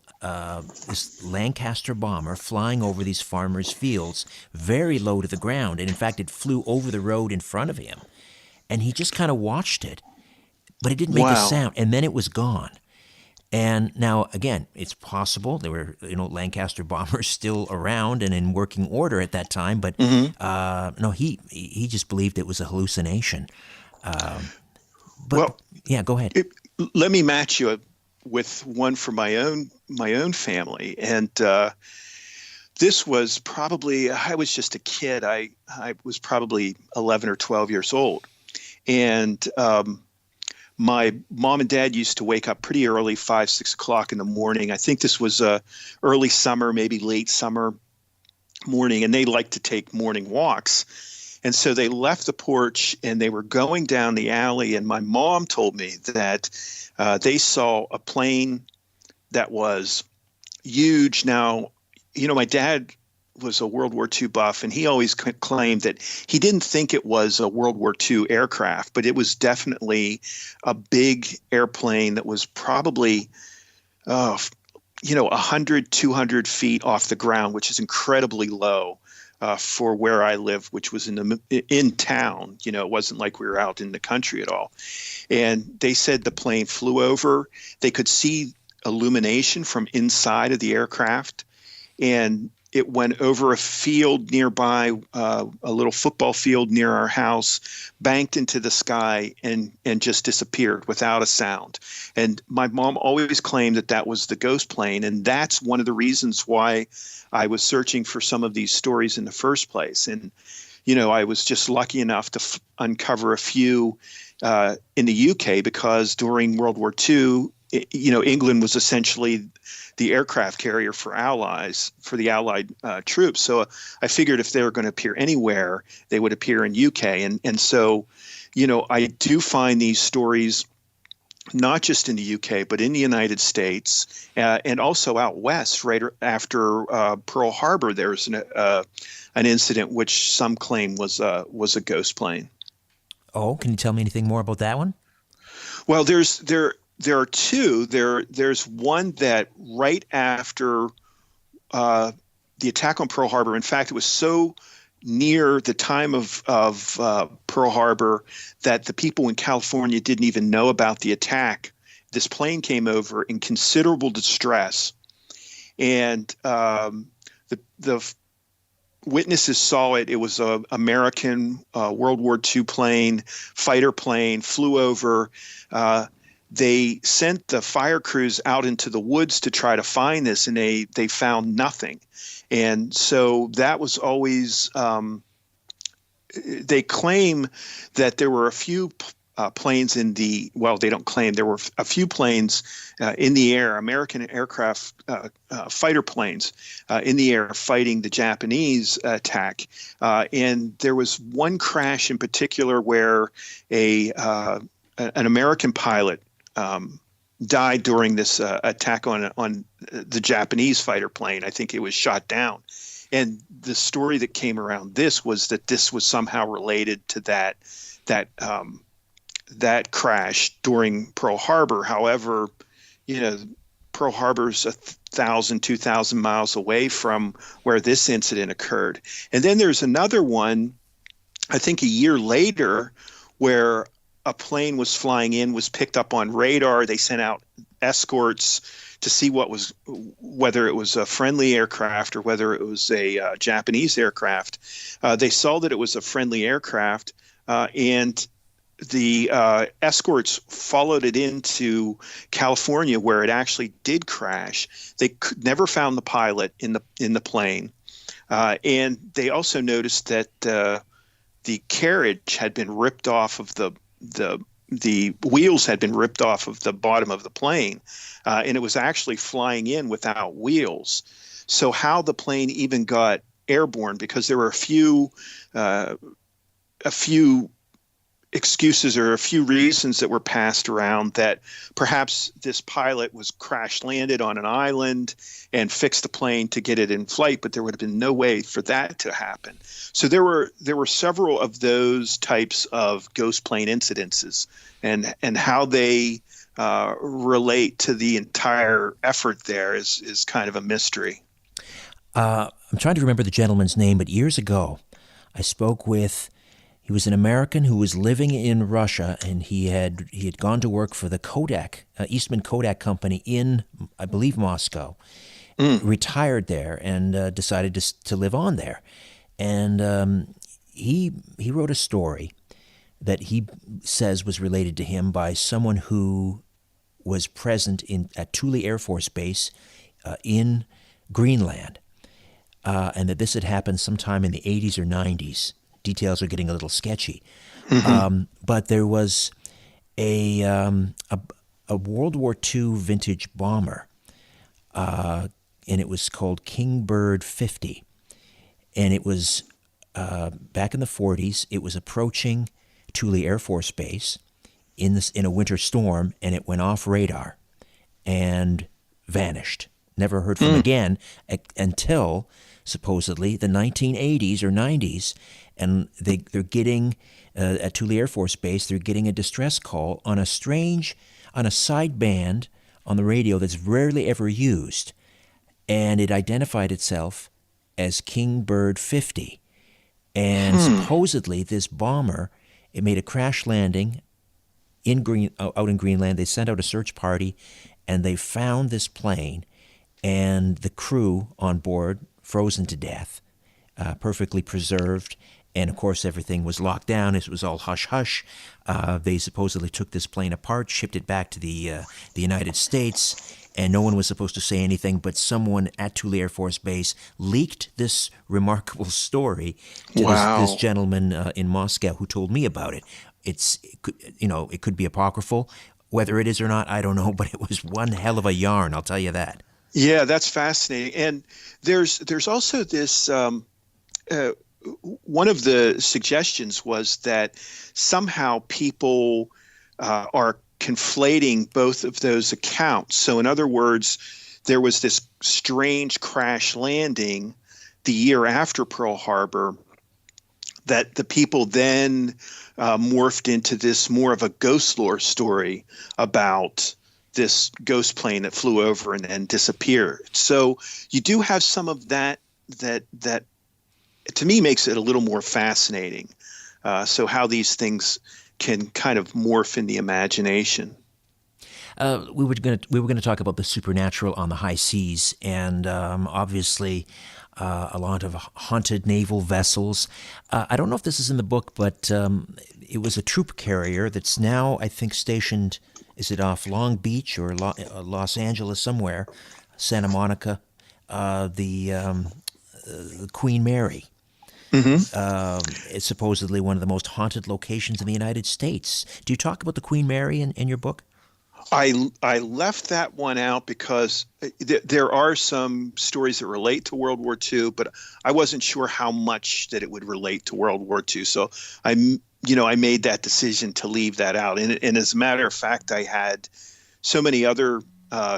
Speaker 2: this Lancaster bomber flying over these farmers' fields, very low to the ground. And in fact, it flew over the road in front of him. And he just kind of watched it, but it didn't make a sound. And then it was gone. And now, again, it's possible there were, Lancaster bombers still around and in working order at that time. But no, he just believed it was a hallucination. Yeah, go ahead.
Speaker 3: Let me match you with one from my own family, and this was probably, I was just a kid. I was probably 11 or 12 years old, and my mom and dad used to wake up pretty early, 5, 6 o'clock in the morning. I think this was early summer, maybe late summer morning, and they liked to take morning walks. And so they left the porch and they were going down the alley, and my mom told me that they saw a plane that was huge. Now, my dad was a World War II buff, and he always claimed that he didn't think it was a World War II aircraft, but it was definitely a big airplane that was probably 100, 200 feet off the ground, which is incredibly low for where I live, which was in town. It wasn't like we were out in the country at all. And they said the plane flew over. They could see illumination from inside of the aircraft, and it went over a field nearby, a little football field near our house, banked into the sky, and just disappeared without a sound. And my mom always claimed that was the ghost plane, and that's one of the reasons why I was searching for some of these stories in the first place. And, I was just lucky enough to uncover a few in the UK, because during World War II, England was essentially the aircraft carrier for the Allied troops. So I figured if they were going to appear anywhere, they would appear in UK. And so, I do find these stories not just in the UK, but in the United States, and also out west. Right after Pearl Harbor, there's an incident which some claim was a ghost plane.
Speaker 2: Oh, can you tell me anything more about that one?
Speaker 3: Well, there are two. There's one that right after the attack on Pearl Harbor. In fact, it was so near the time of Pearl Harbor that the people in California didn't even know about the attack. This plane came over in considerable distress, and the witnesses saw it. It was an American World War II plane, fighter plane, flew over. They sent the fire crews out into the woods to try to find this, and they found nothing. And so that was always they claim that there were a few planes in the, well, they don't claim, there were a few planes in the air, American aircraft fighter planes in the air fighting the Japanese attack. And there was one crash in particular where an American pilot died during this attack on the Japanese fighter plane. I think it was shot down. And the story that came around this was that this was somehow related to that crash during Pearl Harbor. However, Pearl Harbor's 1,000, 2,000 miles away from where this incident occurred. And then there's another one, I think a year later, where a plane was flying in, was picked up on radar. They sent out escorts to see whether it was a friendly aircraft or whether it was a Japanese aircraft. They saw that it was a friendly aircraft, and the escorts followed it into California, where it actually did crash. They never found the pilot in the plane, and they also noticed that the carriage had been ripped off of the wheels had been ripped off of the bottom of the plane, and it was actually flying in without wheels. So how the plane even got airborne, because there were a few excuses or a few reasons that were passed around, that perhaps this pilot was crash landed on an island and fixed the plane to get it in flight, but there would have been no way for that to happen. So there were several of those types of ghost plane incidences, and how they relate to the entire effort there is kind of a mystery.
Speaker 2: I'm trying to remember the gentleman's name, but years ago I spoke with, he was an American who was living in Russia, and he had gone to work for the Kodak, Eastman Kodak Company in, I believe, Moscow, retired there, and decided to live on there. And he wrote a story that he says was related to him by someone who was present at Thule Air Force Base in Greenland, and that this had happened sometime in the 80s or 90s. Details are getting a little sketchy. Mm-hmm. But there was a World War II vintage bomber, and it was called Kingbird 50. And it was back in the 40s. It was approaching Thule Air Force Base in a winter storm, and it went off radar and vanished. Never heard from again until supposedly the 1980s or 90s. And they're getting, at Thule Air Force Base, they're getting a distress call on a sideband on the radio that's rarely ever used. And it identified itself as Kingbird 50. And supposedly this bomber, it made a crash landing out in Greenland. They sent out a search party, and they found this plane and the crew on board frozen to death, perfectly preserved. And, of course, everything was locked down. It was all hush-hush. They supposedly took this plane apart, shipped it back to the United States, and no one was supposed to say anything, but someone at Thule Air Force Base leaked this remarkable story to this gentleman in Moscow who told me about it. It could be apocryphal. Whether it is or not, I don't know, but it was one hell of a yarn, I'll tell you that.
Speaker 3: Yeah, that's fascinating. And there's also this one of the suggestions was that somehow people are conflating both of those accounts. So in other words, there was this strange crash landing the year after Pearl Harbor that the people then morphed into this more of a ghost lore story about this ghost plane that flew over and then disappeared. So you do have some of that to me makes it a little more fascinating. So how these things can kind of morph in the imagination.
Speaker 2: We were going to talk about the supernatural on the high seas, and obviously a lot of haunted naval vessels. I don't know if this is in the book, but it was a troop carrier that's now, I think, stationed. Is it off Long Beach or Los Angeles somewhere? Santa Monica, the Queen Mary. Mm-hmm. It's supposedly one of the most haunted locations in the United States. Do you talk about the Queen Mary in your book?
Speaker 3: I left that one out because there are some stories that relate to World War II, but I wasn't sure how much that it would relate to World War II. So I made that decision to leave that out. And as a matter of fact, I had so many other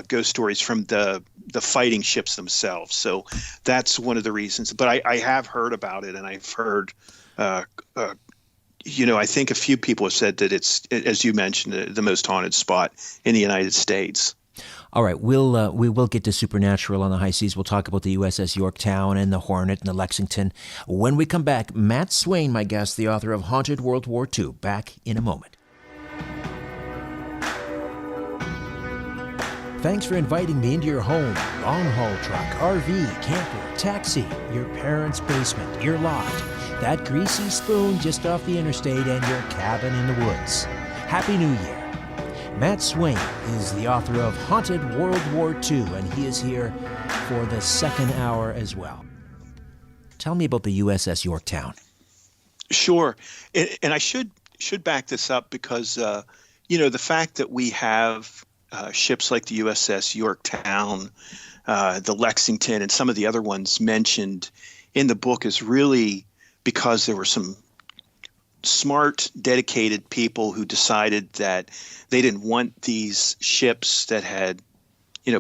Speaker 3: ghost stories from the fighting ships themselves. So that's one of the reasons. But I have heard about it, and I've heard I think a few people have said that it's, as you mentioned, the most haunted spot in the United States.
Speaker 2: All right, we will get to supernatural on the high seas. We'll talk about the USS Yorktown and the Hornet and the Lexington. When we come back, Matt Swayne, my guest, the author of Haunted World War II. Back in a moment. Thanks for inviting me into your home, long-haul truck, RV, camper, taxi, your parents' basement, your loft, that greasy spoon just off the interstate, and your cabin in the woods. Happy New Year. Matt Swayne is the author of Haunted World War II, and he is here for the second hour as well. Tell me about the USS Yorktown.
Speaker 3: Sure. And I should back this up because, the fact that we have ships like the USS Yorktown, the Lexington, and some of the other ones mentioned in the book is really because there were some smart, dedicated people who decided that they didn't want these ships that had,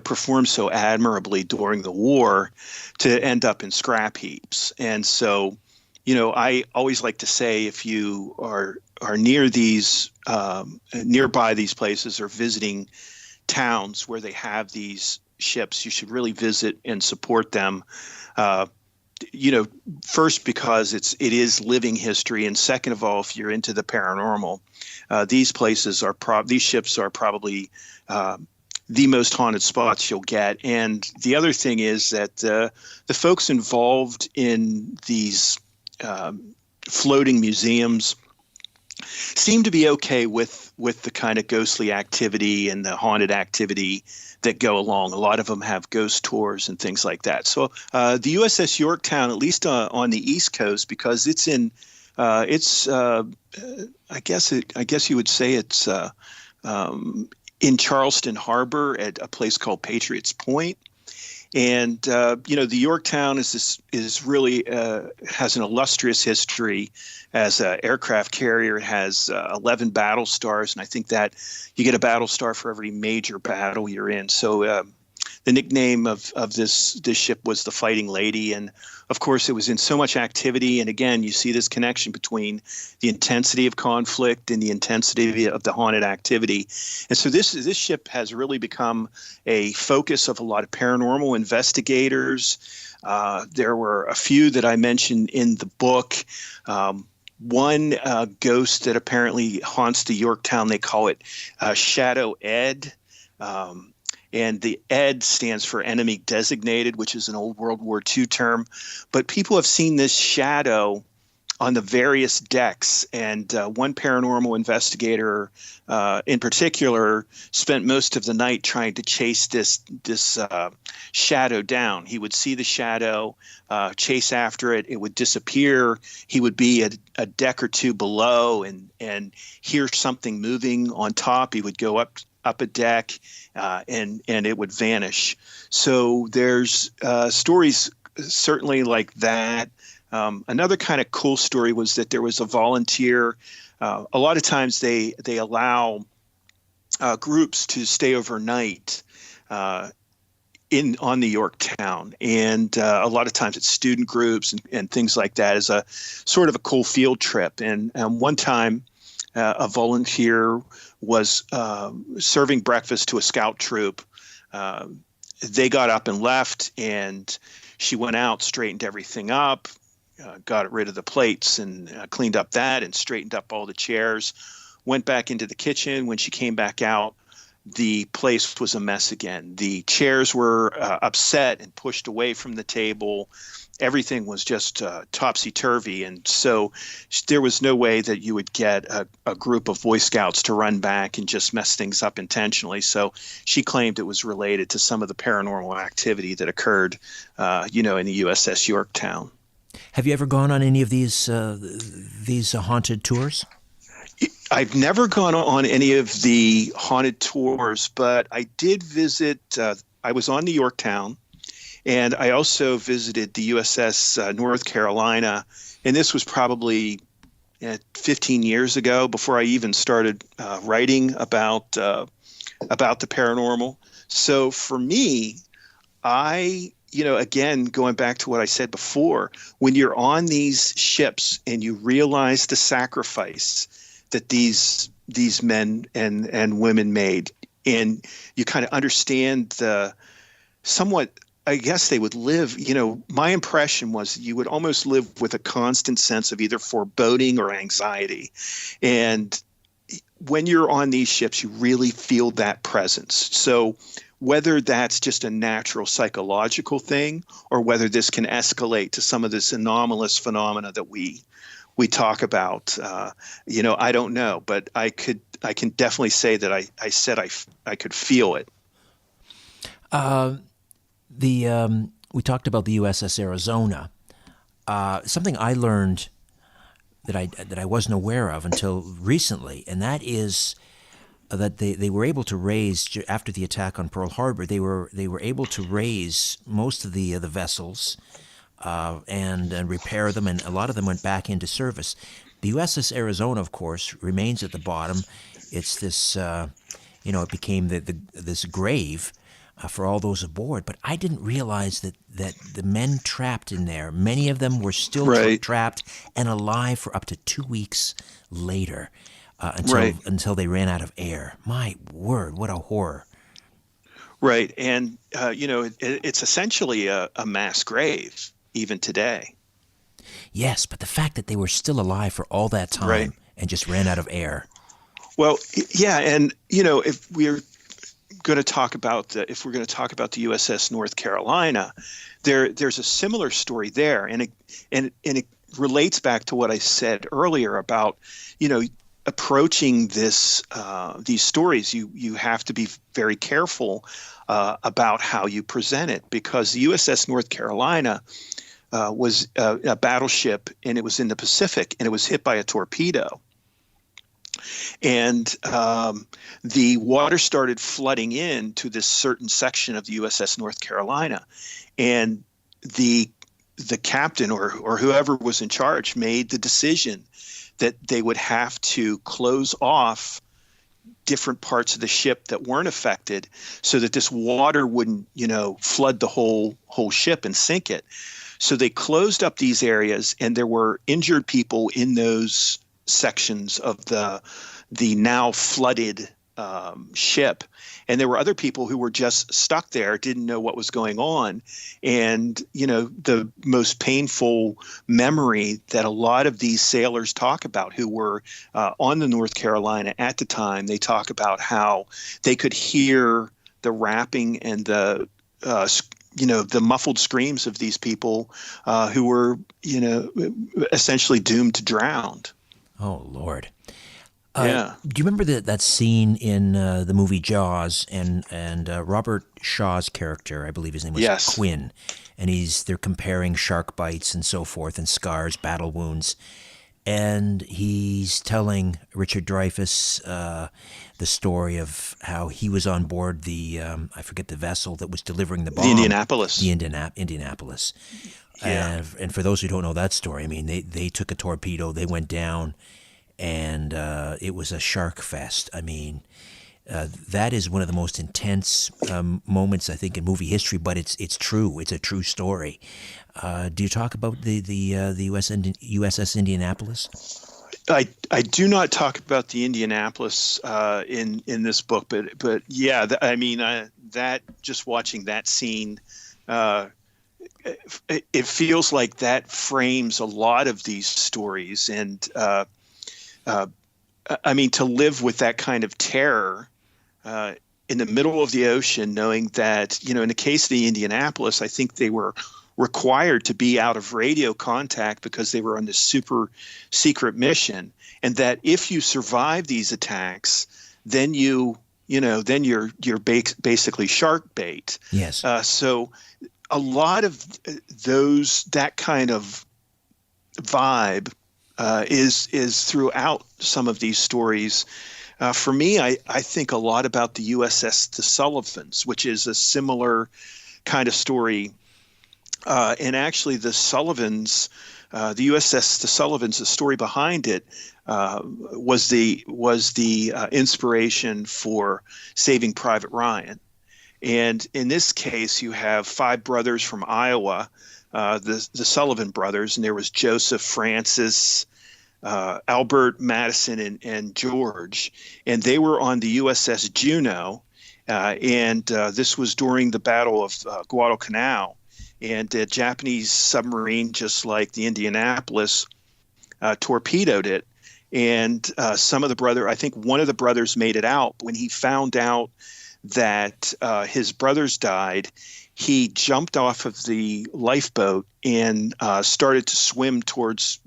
Speaker 3: performed so admirably during the war to end up in scrap heaps. And so, I always like to say if you are near these, nearby these places or visiting towns where they have these ships, you should really visit and support them. First because it is living history, and second of all, if you're into the paranormal, these ships are probably the most haunted spots you'll get. And the other thing is that the folks involved in these floating museums seem to be okay with the kind of ghostly activity and the haunted activity that go along. A lot of them have ghost tours and things like that. So the USS Yorktown, at least on the East Coast, because it's in, I guess you would say it's in Charleston Harbor at a place called Patriots Point. And the Yorktown is really has an illustrious history as an aircraft carrier. It has 11 battle stars, and I think that you get a battle star for every major battle you're in. So the nickname of this ship was the Fighting Lady, and of course it was in so much activity. And again, you see this connection between the intensity of conflict and the intensity of the haunted activity. And so this ship has really become a focus of a lot of paranormal investigators. There were a few that I mentioned in the book. One ghost that apparently haunts the Yorktown, they call it Shadow Ed. And the ED stands for enemy designated, which is an old World War II term. But people have seen this shadow on the various decks. And one paranormal investigator in particular spent most of the night trying to chase this shadow down. He would see the shadow, chase after it. It would disappear. He would be a deck or two below and hear something moving on top. He would go up a deck and it would vanish. So there's stories certainly like that. Another kind of cool story was that there was a volunteer. A lot of times they allow groups to stay overnight on the Yorktown, and a lot of times it's student groups and things like that as a sort of a cool field trip. And one time a volunteer was serving breakfast to a scout troop. They got up and left, and she went out, straightened everything up, got rid of the plates and cleaned up that and straightened up all the chairs, went back into the kitchen. When she came back out, the place was a mess again. The chairs were upset and pushed away from the table. Everything was just topsy-turvy. And so there was no way that you would get a group of Boy Scouts to run back and just mess things up intentionally. So she claimed it was related to some of the paranormal activity that occurred, in the USS Yorktown.
Speaker 2: Have you ever gone on any of these haunted tours?
Speaker 3: I've never gone on any of the haunted tours, but I did visit. I was on the Yorktown, and I also visited the USS North Carolina, and this was probably 15 years ago, before I even started writing about the paranormal. So for me, again, going back to what I said before, when you're on these ships and you realize the sacrifice that these men and women made, and you kind of understand somewhat, I guess they would live, my impression was you would almost live with a constant sense of either foreboding or anxiety. And when you're on these ships, you really feel that presence. So whether that's just a natural psychological thing, or whether this can escalate to some of this anomalous phenomena that we talk about, I don't know, but I can definitely say that I said I could feel it.
Speaker 2: We talked about the USS Arizona. Something I learned that I wasn't aware of until recently, and that is that they were able to raise, after the attack on Pearl Harbor, they were able to raise most of the vessels and repair them, and a lot of them went back into service. The USS Arizona, of course, remains at the bottom. It's this, it became this grave for all those aboard. But I didn't realize that the men trapped in there, many of them were still trapped and alive for up to 2 weeks later, until they ran out of air. My word, what a horror!
Speaker 3: Right, and it's essentially a mass grave even today.
Speaker 2: Yes, but the fact that they were still alive for all that time and just ran out of air. Well,
Speaker 3: yeah, and if we're going to talk about the USS North Carolina, there's a similar story there, and it relates back to what I said earlier about approaching these stories. You have to be very careful about how you present it, because the USS North Carolina was a battleship, and it was in the Pacific, and it was hit by a torpedo. And the water started flooding into this certain section of the USS North Carolina, and the captain or whoever was in charge made the decision that they would have to close off different parts of the ship that weren't affected, so that this water wouldn't, flood the whole ship and sink it. So they closed up these areas, and there were injured people in those sections of the now flooded ship, and there were other people who were just stuck there, didn't know what was going on. And the most painful memory that a lot of these sailors talk about who were on the North Carolina at the time, they talk about how they could hear the rapping and the muffled screams of these people who were essentially doomed to drown.
Speaker 2: Oh, Lord.
Speaker 3: Yeah.
Speaker 2: Do you remember that scene in the movie Jaws, and Robert Shaw's character, I believe his name was Quinn, and they're comparing shark bites and so forth, and scars, battle wounds, and he's telling Richard Dreyfuss the story of how he was on board the I forget the vessel that was delivering the bomb.
Speaker 3: The Indianapolis.
Speaker 2: Indianapolis.
Speaker 3: Yeah.
Speaker 2: And for those who don't know that story, I mean, they took a torpedo, they went down, and it was a shark fest. I mean, that is one of the most intense moments, I think, in movie history. But it's true. It's a true story. Do you talk about the USS Indianapolis?
Speaker 3: I do not talk about the Indianapolis in this book, but yeah, that just watching that scene, it feels like that frames a lot of these stories, and to live with that kind of terror in the middle of the ocean, knowing that, in the case of the Indianapolis, I think they were required to be out of radio contact because they were on this super secret mission, and that if you survive these attacks, then you're basically shark bait.
Speaker 2: Yes.
Speaker 3: So a lot of that kind of vibe is throughout some of these stories. For me, I think a lot about the USS the Sullivans, which is a similar kind of story. And actually, the Sullivans, the USS the Sullivans, the story behind it was the inspiration for Saving Private Ryan. And in this case, you have 5 brothers from Iowa, the Sullivan brothers, and there was Joseph, Francis, Albert, Madison, and George, and they were on the USS Juneau, and this was during the Battle of Guadalcanal. And a Japanese submarine, just like the Indianapolis, torpedoed it. And I think one of the brothers made it out. When he found out that his brothers died, he jumped off of the lifeboat and started to swim towards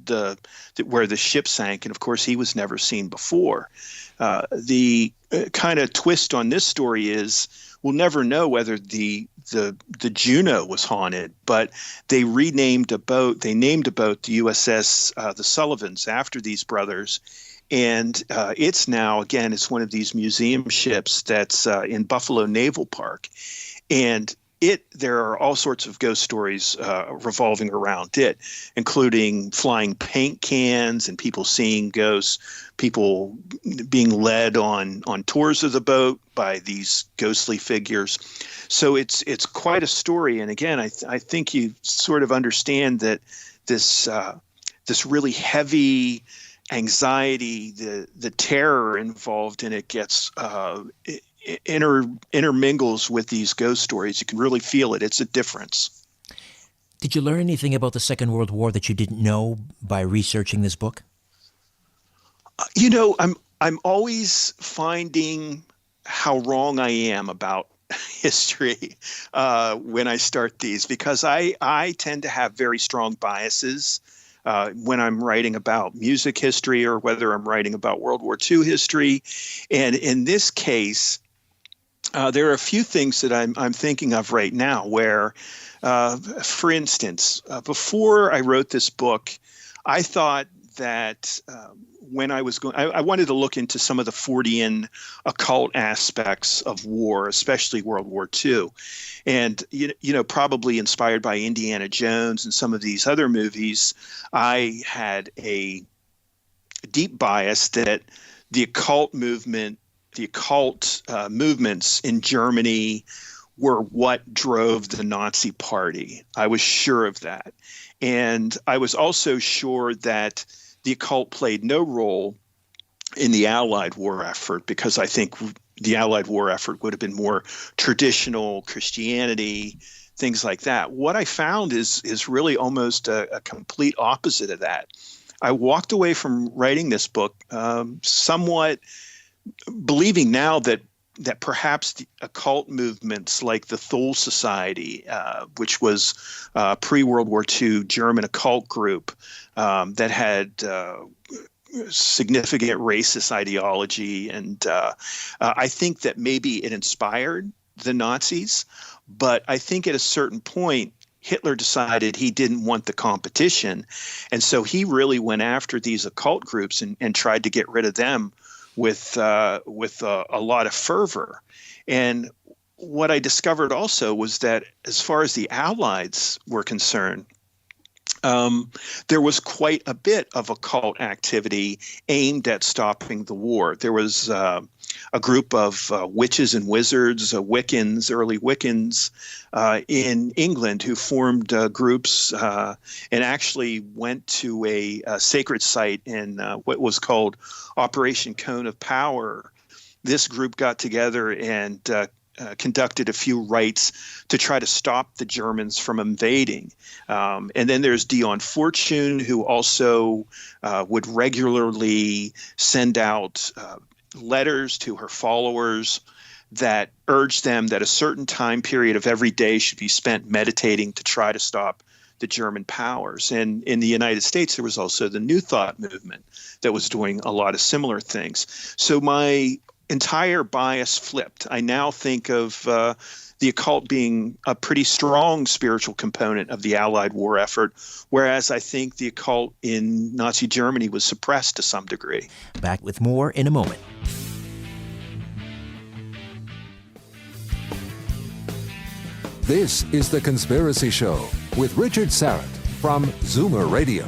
Speaker 3: where the ship sank. And of course, he was never seen before. The kind of twist on this story is we'll never know whether the Juneau was haunted, but they named a boat the USS the Sullivans after these brothers. And it's now, again, it's one of these museum ships that's in Buffalo Naval Park. And there are all sorts of ghost stories revolving around it, including flying paint cans and people seeing ghosts, people being led on tours of the boat by these ghostly figures. So it's quite a story. And again, I think you sort of understand that this really heavy anxiety, the terror involved in it gets intermingles with these ghost stories. You can really feel it. It's a difference.
Speaker 2: Did you learn anything about the Second World War that you didn't know by researching this book?
Speaker 3: I'm always finding how wrong I am about history when I start these, because I tend to have very strong biases when I'm writing about music history or whether I'm writing about World War II history. And in this case, there are a few things that I'm thinking of right now where, for instance, before I wrote this book, I thought that when I was going, I wanted to look into some of the Fortean occult aspects of war, especially World War II. And, probably inspired by Indiana Jones and some of these other movies, I had a deep bias that the occult movements in Germany were what drove the Nazi Party. I was sure of that. And I was also sure that the occult played no role in the Allied war effort, because I think the Allied war effort would have been more traditional Christianity, things like that. What I found is really almost a complete opposite of that. I walked away from writing this book somewhat believing now that perhaps the occult movements like the Thule Society, which was a pre-World War II German occult group that had significant racist ideology, and I think that maybe it inspired the Nazis, but I think at a certain point Hitler decided he didn't want the competition, and so he really went after these occult groups and tried to get rid of them with a lot of fervor. And what I discovered also was that as far as the Allies were concerned, there was quite a bit of occult activity aimed at stopping the war. There was a group of witches and wizards, Wiccans, early Wiccans in England who formed groups and actually went to a sacred site in what was called Operation Cone of Power. This group got together and conducted a few rites to try to stop the Germans from invading. And then there's Dion Fortune, who also would regularly send out letters to her followers that urged them that a certain time period of every day should be spent meditating to try to stop the German powers. And in the United States, there was also the New Thought movement that was doing a lot of similar things. So my entire bias flipped. I now think of the occult being a pretty strong spiritual component of the Allied war effort, whereas I think the occult in Nazi Germany was suppressed to some degree.
Speaker 2: Back with more in a moment.
Speaker 4: This is The Conspiracy Show with Richard Syrett from Zoomer Radio.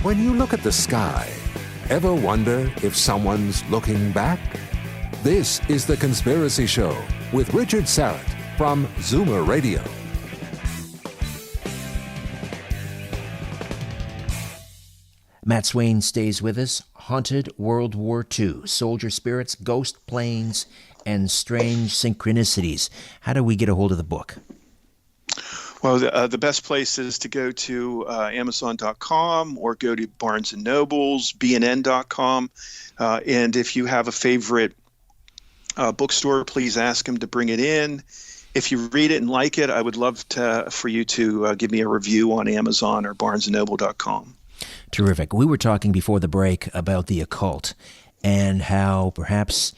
Speaker 4: When you look at the sky, ever wonder if someone's looking back? This is The Conspiracy Show with Richard Syrett from Zoomer Radio.
Speaker 2: Matt Swayne stays with us. Haunted World War II, soldier spirits, ghost planes, and strange synchronicities. How do we get a hold of the book?
Speaker 3: Well, the best place is to go to Amazon.com or go to Barnes & Noble's, BNN.com. And if you have a favorite bookstore, please ask them to bring it in. If you read it and like it, I would love for you to give me a review on Amazon or BarnesandNoble.com.
Speaker 2: Terrific. We were talking before the break about the occult and how perhaps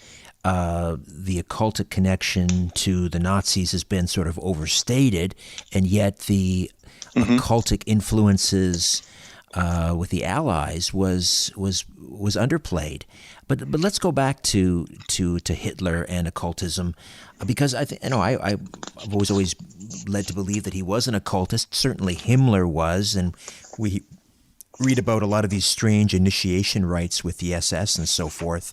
Speaker 2: the occultic connection to the Nazis has been sort of overstated, and yet the occultic influences with the Allies was underplayed. But let's go back to Hitler and occultism, because I think I've always led to believe that he was an occultist. Certainly Himmler was, and we read about a lot of these strange initiation rites with the SS and so forth,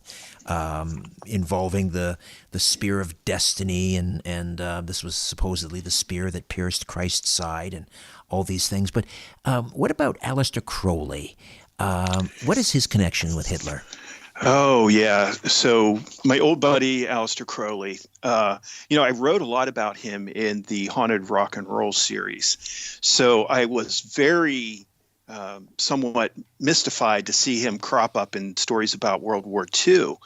Speaker 2: involving the spear of destiny, and this was supposedly the spear that pierced Christ's side, and all these things. But what about Aleister Crowley? What is his connection with Hitler?
Speaker 3: Oh, yeah. So my old buddy, Aleister Crowley, I wrote a lot about him in the Haunted Rock and Roll series. So I was very somewhat mystified to see him crop up in stories about World War II.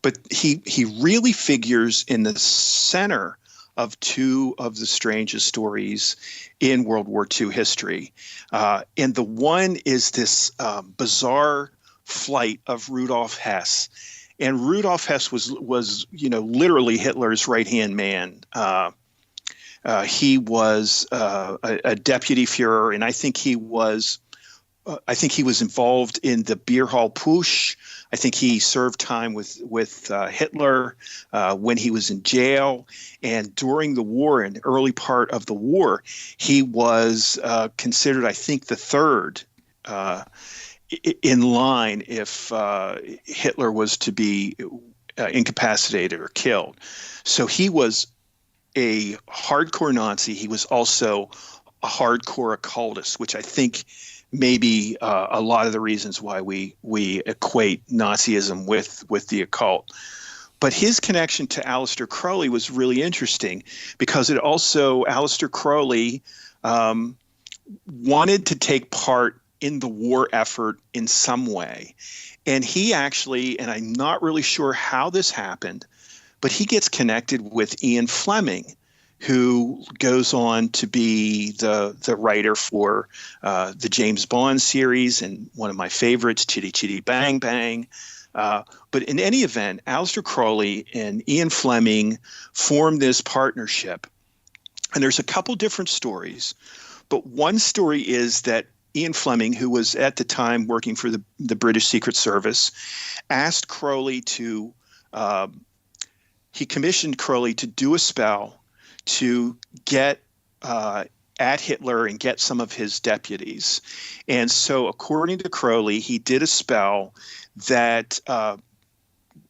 Speaker 3: But he really figures in the center of two of the strangest stories in World War II history. And the one is this bizarre flight of Rudolf Hess. And Rudolf Hess was literally Hitler's right-hand man. He was a deputy Führer, and I think he was involved in the Beer Hall Putsch. I think he served time with Hitler when he was in jail. And during the war, in the early part of the war, he was considered, I think, the third in line if Hitler was to be incapacitated or killed. So he was a hardcore Nazi. He was also a hardcore occultist, which I think maybe a lot of the reasons why we equate Nazism with the occult. But his connection to Aleister Crowley was really interesting because Aleister Crowley wanted to take part in the war effort in some way. And he actually, and I'm not really sure how this happened, but he gets connected with Ian Fleming, who goes on to be the writer for the James Bond series and one of my favorites, Chitty Chitty Bang Bang. But in any event, Aleister Crowley and Ian Fleming formed this partnership. And there's a couple different stories. But one story is that Ian Fleming, who was at the time working for the British Secret Service, asked Crowley he commissioned Crowley to do a spell to get at Hitler and get some of his deputies. And so according to Crowley, he did a spell that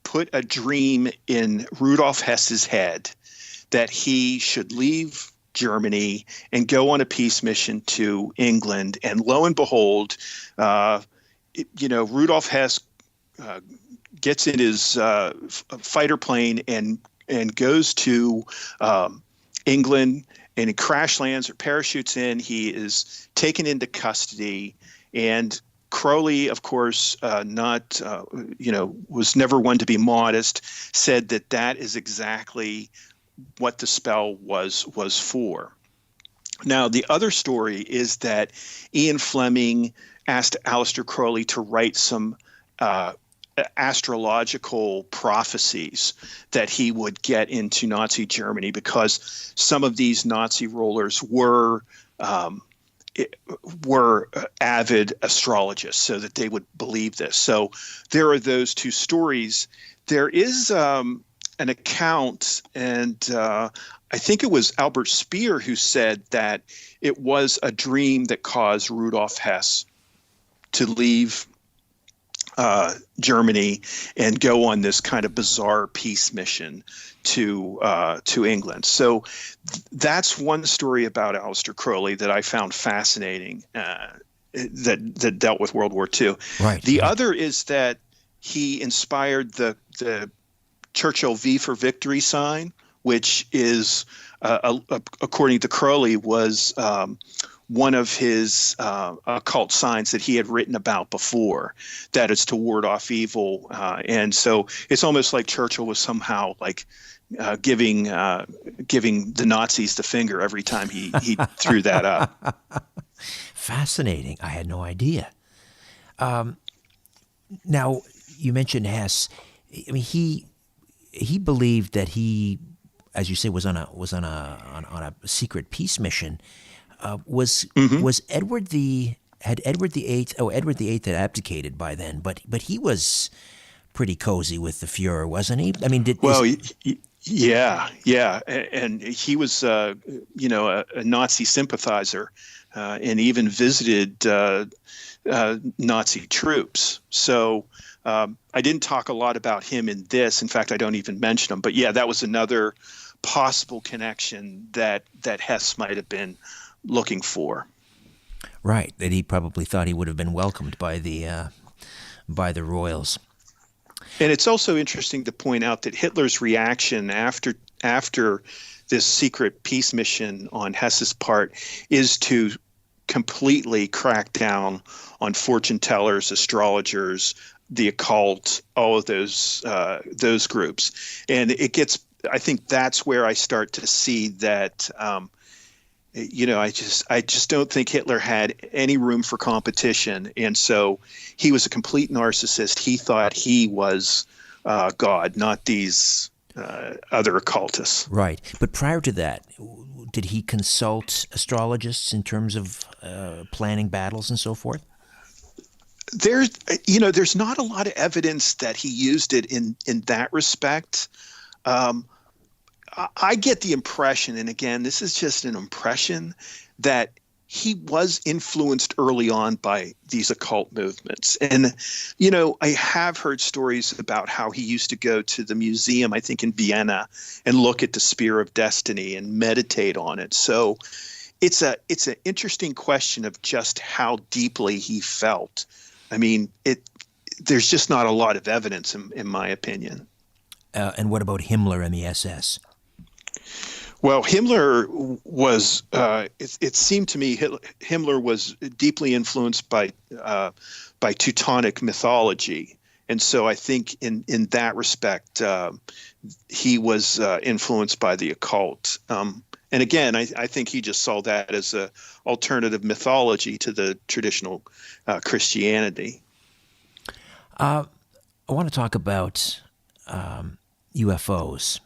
Speaker 3: put a dream in Rudolf Hess's head that he should leave Germany and go on a peace mission to England. And lo and behold, Rudolf Hess gets in his fighter plane and goes to England, and he crash lands or parachutes in. He is taken into custody, and Crowley, of course, was never one to be modest, said that is exactly what the spell was for. Now, the other story is that Ian Fleming asked Aleister Crowley to write some astrological prophecies that he would get into Nazi Germany, because some of these Nazi rulers were avid astrologists, so that they would believe this. So there are those two stories. There is an account, and I think it was Albert Speer who said that it was a dream that caused Rudolf Hess to leave Germany and go on this kind of bizarre peace mission to England. So that's one story about Aleister Crowley that I found fascinating, that dealt with World War II.
Speaker 2: Right.
Speaker 3: The other is that he inspired the Churchill V for Victory sign, which is, according to Crowley, was one of his occult signs that he had written about before, that is to ward off evil. And so it's almost like Churchill was somehow like giving the Nazis the finger every time he threw that up.
Speaker 2: Fascinating. I had no idea. Now, you mentioned Hess. I mean, he believed that he, as you say, was on a secret peace mission. Was Edward the VIII? Oh, Edward VIII had abdicated by then, but he was pretty cozy with the Fuhrer, wasn't he? I mean,
Speaker 3: yeah, and he was a Nazi sympathizer, and even visited Nazi troops. So I didn't talk a lot about him in this. In fact, I don't even mention him. But yeah, that was another possible connection that Hess might have been looking for.
Speaker 2: Right, that he probably thought he would have been welcomed by the royals.
Speaker 3: And it's also interesting to point out that Hitler's reaction after this secret peace mission on Hess's part is to completely crack down on fortune tellers, astrologers, the occult, all of those groups. And it gets, I think that's where I start to see that I just don't think Hitler had any room for competition. And so he was a complete narcissist. He thought he was God, not these other occultists.
Speaker 2: Right. But prior to that, did he consult astrologists in terms of planning battles and so forth?
Speaker 3: There's not a lot of evidence that he used it in that respect. I get the impression, and again, this is just an impression, that he was influenced early on by these occult movements. And, I have heard stories about how he used to go to the museum, I think in Vienna, and look at the Spear of Destiny and meditate on it. So it's an interesting question of just how deeply he felt. I mean, there's just not a lot of evidence in my opinion.
Speaker 2: And what about Himmler and the SS?
Speaker 3: Well, Himmler was, it seemed to me, Himmler was deeply influenced by Teutonic mythology. And so I think in that respect, he was influenced by the occult. And again, I think he just saw that as an alternative mythology to the traditional Christianity.
Speaker 2: I want to talk about UFOs.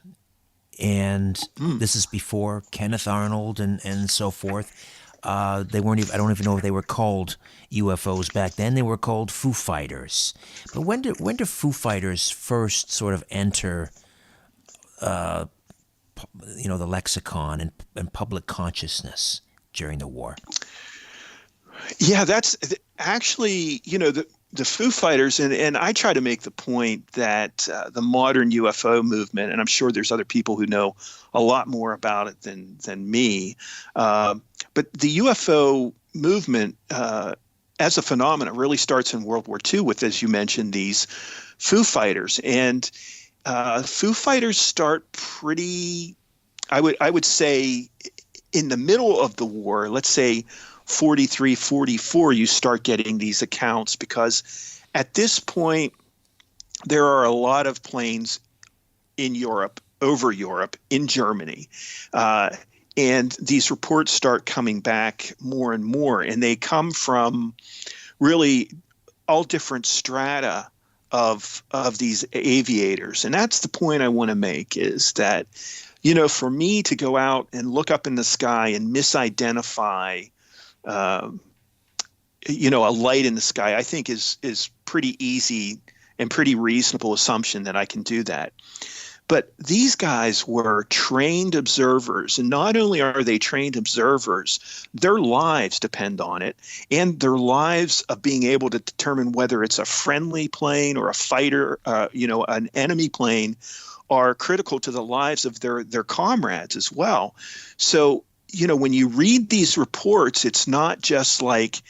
Speaker 2: And this is before Kenneth Arnold and so forth. They weren't even, I don't even know if they were called UFOs back then. They were called Foo Fighters. But when do Foo Fighters first sort of enter, the lexicon and public consciousness during the war?
Speaker 3: Yeah, that's actually, the Foo Fighters, and I try to make the point that the modern UFO movement, and I'm sure there's other people who know a lot more about it than me, but the UFO movement as a phenomenon really starts in World War II with, as you mentioned, these Foo Fighters. And Foo Fighters start pretty, I would say, in the middle of the war, let's say 43, 44, you start getting these accounts, because at this point, there are a lot of planes in Europe, over Europe, in Germany. And these reports start coming back more and more, and they come from really all different strata of these aviators. And that's the point I want to make, is that, for me to go out and look up in the sky and misidentify a light in the sky, I think is pretty easy and pretty reasonable assumption that I can do that. But these guys were trained observers, and not only are they trained observers, their lives depend on it, and their lives of being able to determine whether it's a friendly plane or a fighter, an enemy plane, are critical to the lives of their comrades as well. So, when you read these reports, it's not just like,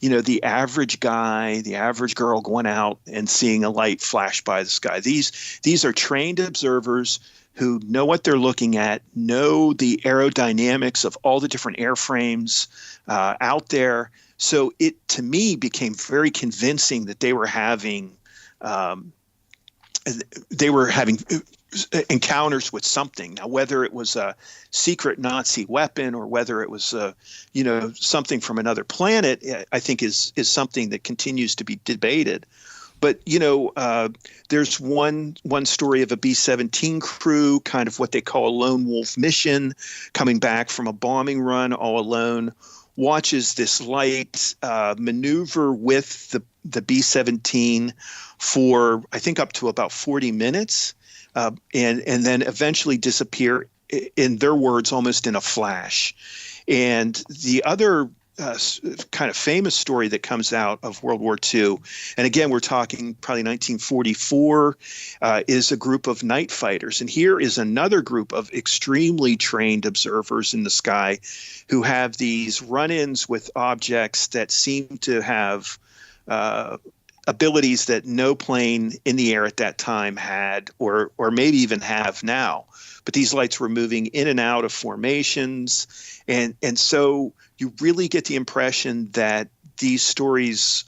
Speaker 3: the average guy, the average girl going out and seeing a light flash by the sky. These are trained observers who know what they're looking at, know the aerodynamics of all the different airframes out there. So it, to me, became very convincing that they were having encounters with something. Now, whether it was a secret Nazi weapon or whether it was, something from another planet, I think is something that continues to be debated. But, there's one story of a B-17 crew, kind of what they call a lone wolf mission, coming back from a bombing run all alone, watches this light maneuver with the B-17 for, I think, up to about 40 minutes. And then eventually disappear, in their words, almost in a flash. And the other kind of famous story that comes out of World War II, and again, we're talking probably 1944, is a group of night fighters. And here is another group of extremely trained observers in the sky who have these run-ins with objects that seem to have abilities that no plane in the air at that time had, or maybe even have now. But these lights were moving in and out of formations. And so you really get the impression that these stories,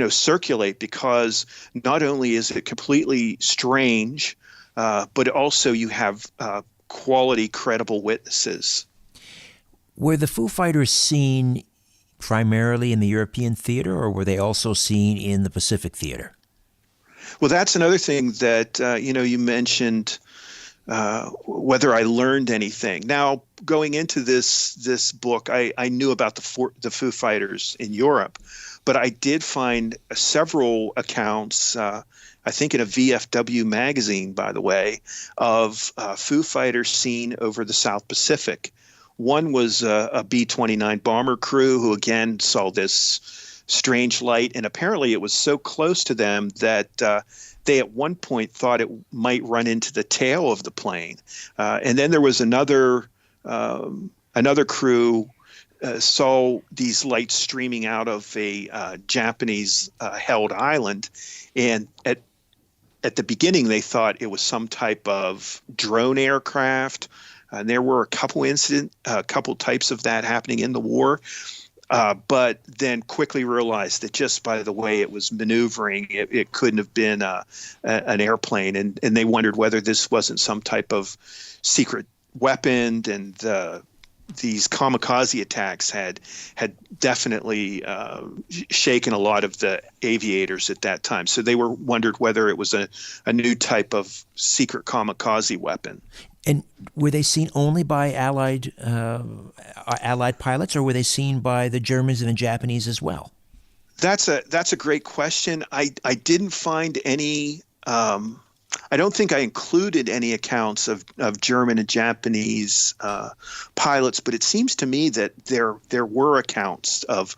Speaker 3: circulate, because not only is it completely strange, but also you have quality, credible witnesses.
Speaker 2: Were the Foo Fighters seen primarily in the European theater, or were they also seen in the Pacific theater?
Speaker 3: Well, that's another thing that, you mentioned whether I learned anything. Now, going into this book, I knew about the Foo Fighters in Europe, but I did find several accounts, I think in a VFW magazine, by the way, of Foo Fighters seen over the South Pacific. One was a B-29 bomber crew who, again, saw this strange light, and apparently it was so close to them that they at one point thought it might run into the tail of the plane. And then there was another crew saw these lights streaming out of a Japanese held island, and at the beginning, they thought it was some type of drone aircraft. And there were a couple types of that happening in the war. But then quickly realized that just by the way it was maneuvering, it couldn't have been an airplane. And they wondered whether this wasn't some type of secret weapon. And these kamikaze attacks had definitely shaken a lot of the aviators at that time. So they wondered whether it was a new type of secret kamikaze weapon.
Speaker 2: And were they seen only by Allied pilots, or were they seen by the Germans and the Japanese as well?
Speaker 3: That's a great question. I didn't find any. I don't think I included any accounts of German and Japanese pilots, but it seems to me that there were accounts of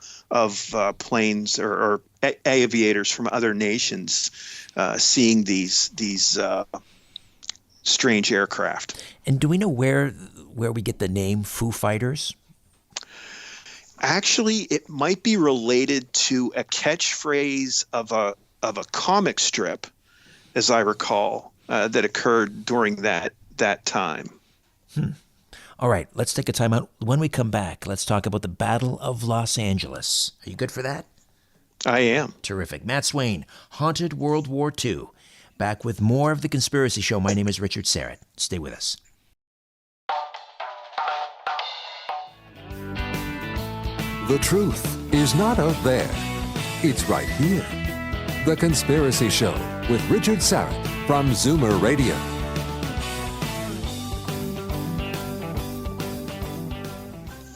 Speaker 3: planes or aviators from other nations seeing these strange aircraft.
Speaker 2: And do we know where we get the name Foo Fighters?
Speaker 3: Actually, it might be related to a catchphrase of a comic strip, as I recall, that occurred during that time.
Speaker 2: All right, let's take a time out. When we come back, let's talk about the Battle of Los Angeles. Are you good for that?
Speaker 3: I am.
Speaker 2: Terrific. Matt Swayne, Haunted World War II. Back with more of The Conspiracy Show. My name is Richard Syrett. Stay with us.
Speaker 4: The truth is not out there. It's right here. The Conspiracy Show with Richard Syrett from Zoomer Radio.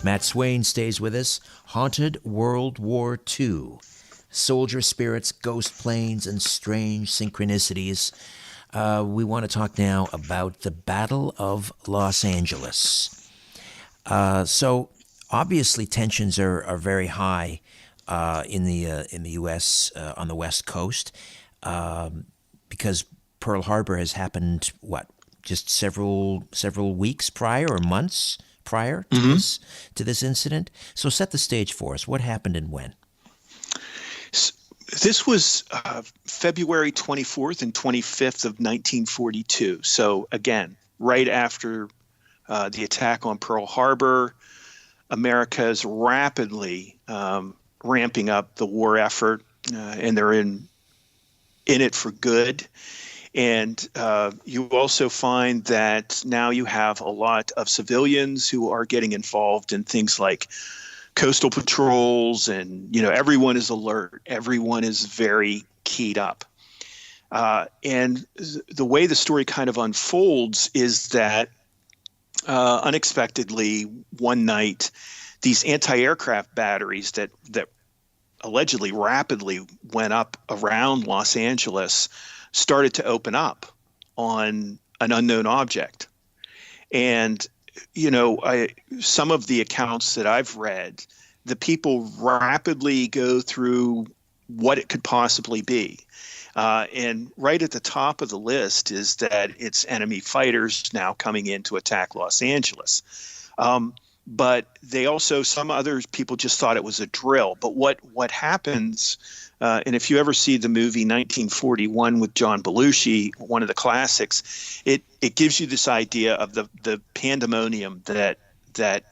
Speaker 2: Matt Swayne stays with us. Haunted World War II. Soldier spirits, ghost planes, and strange synchronicities. We want to talk now about the Battle of Los Angeles. So obviously tensions are very high in the U.S. On the West Coast because Pearl Harbor has happened just several weeks prior or months prior to this incident. So set the stage for us. What happened and when?
Speaker 3: This was February 24th and 25th of 1942. So again, right after the attack on Pearl Harbor, America is rapidly ramping up the war effort, and they're in it for good. And you also find that now you have a lot of civilians who are getting involved in things like coastal patrols, and everyone is alert. Everyone is very keyed up. And the way the story kind of unfolds is that unexpectedly one night, these anti-aircraft batteries that allegedly rapidly went up around Los Angeles started to open up on an unknown object. And some of the accounts that I've read, the people rapidly go through what it could possibly be. And right at the top of the list is that it's enemy fighters now coming in to attack Los Angeles. But they also, some other people just thought it was a drill. But what happens, and if you ever see the movie 1941 with John Belushi, one of the classics, it gives you this idea of the pandemonium that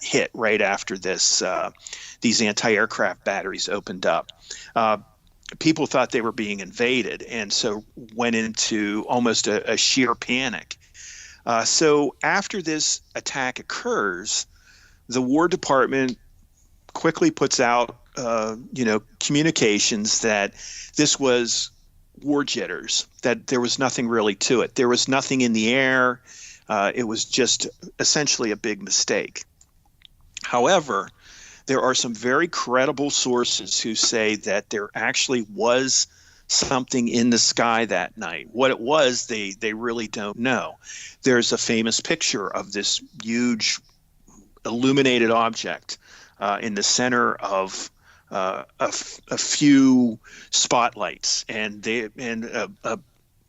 Speaker 3: hit right after this. These anti-aircraft batteries opened up. People thought they were being invaded, and so went into almost a sheer panic. So after this attack occurs, the War Department quickly puts out communications that this was war jitters, that there was nothing really to it. There was nothing in the air. It was just essentially a big mistake. However, there are some very credible sources who say that there actually was something in the sky that night. What it was, they really don't know. There's a famous picture of this huge illuminated object in the center of a few spotlights, and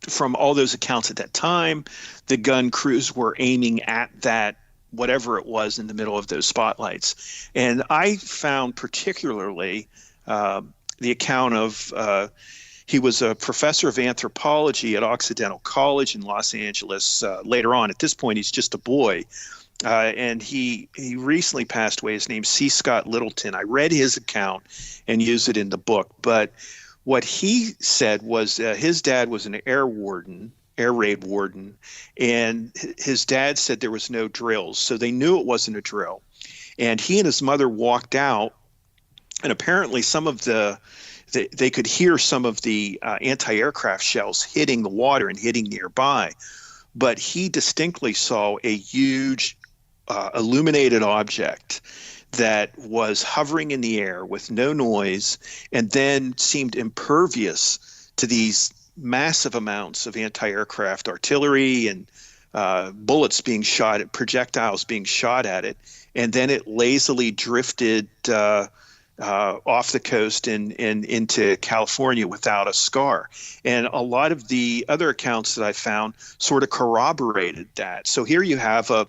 Speaker 3: from all those accounts at that time, the gun crews were aiming at that whatever it was in the middle of those spotlights. And I found particularly the account of He was a professor of anthropology at Occidental College in Los Angeles. Later on, at this point, he's just a boy. And he recently passed away. His name's C. Scott Littleton. I read his account and used it in the book. But what he said was his dad was an air raid warden, and his dad said there was no drills. So they knew it wasn't a drill. And he and his mother walked out, and apparently they could hear some of the anti-aircraft shells hitting the water and hitting nearby. But he distinctly saw a huge illuminated object that was hovering in the air with no noise, and then seemed impervious to these massive amounts of anti-aircraft artillery and bullets being shot at, projectiles being shot at it. And then it lazily drifted off the coast and into California without a scar. And a lot of the other accounts that I found sort of corroborated that. So here you have a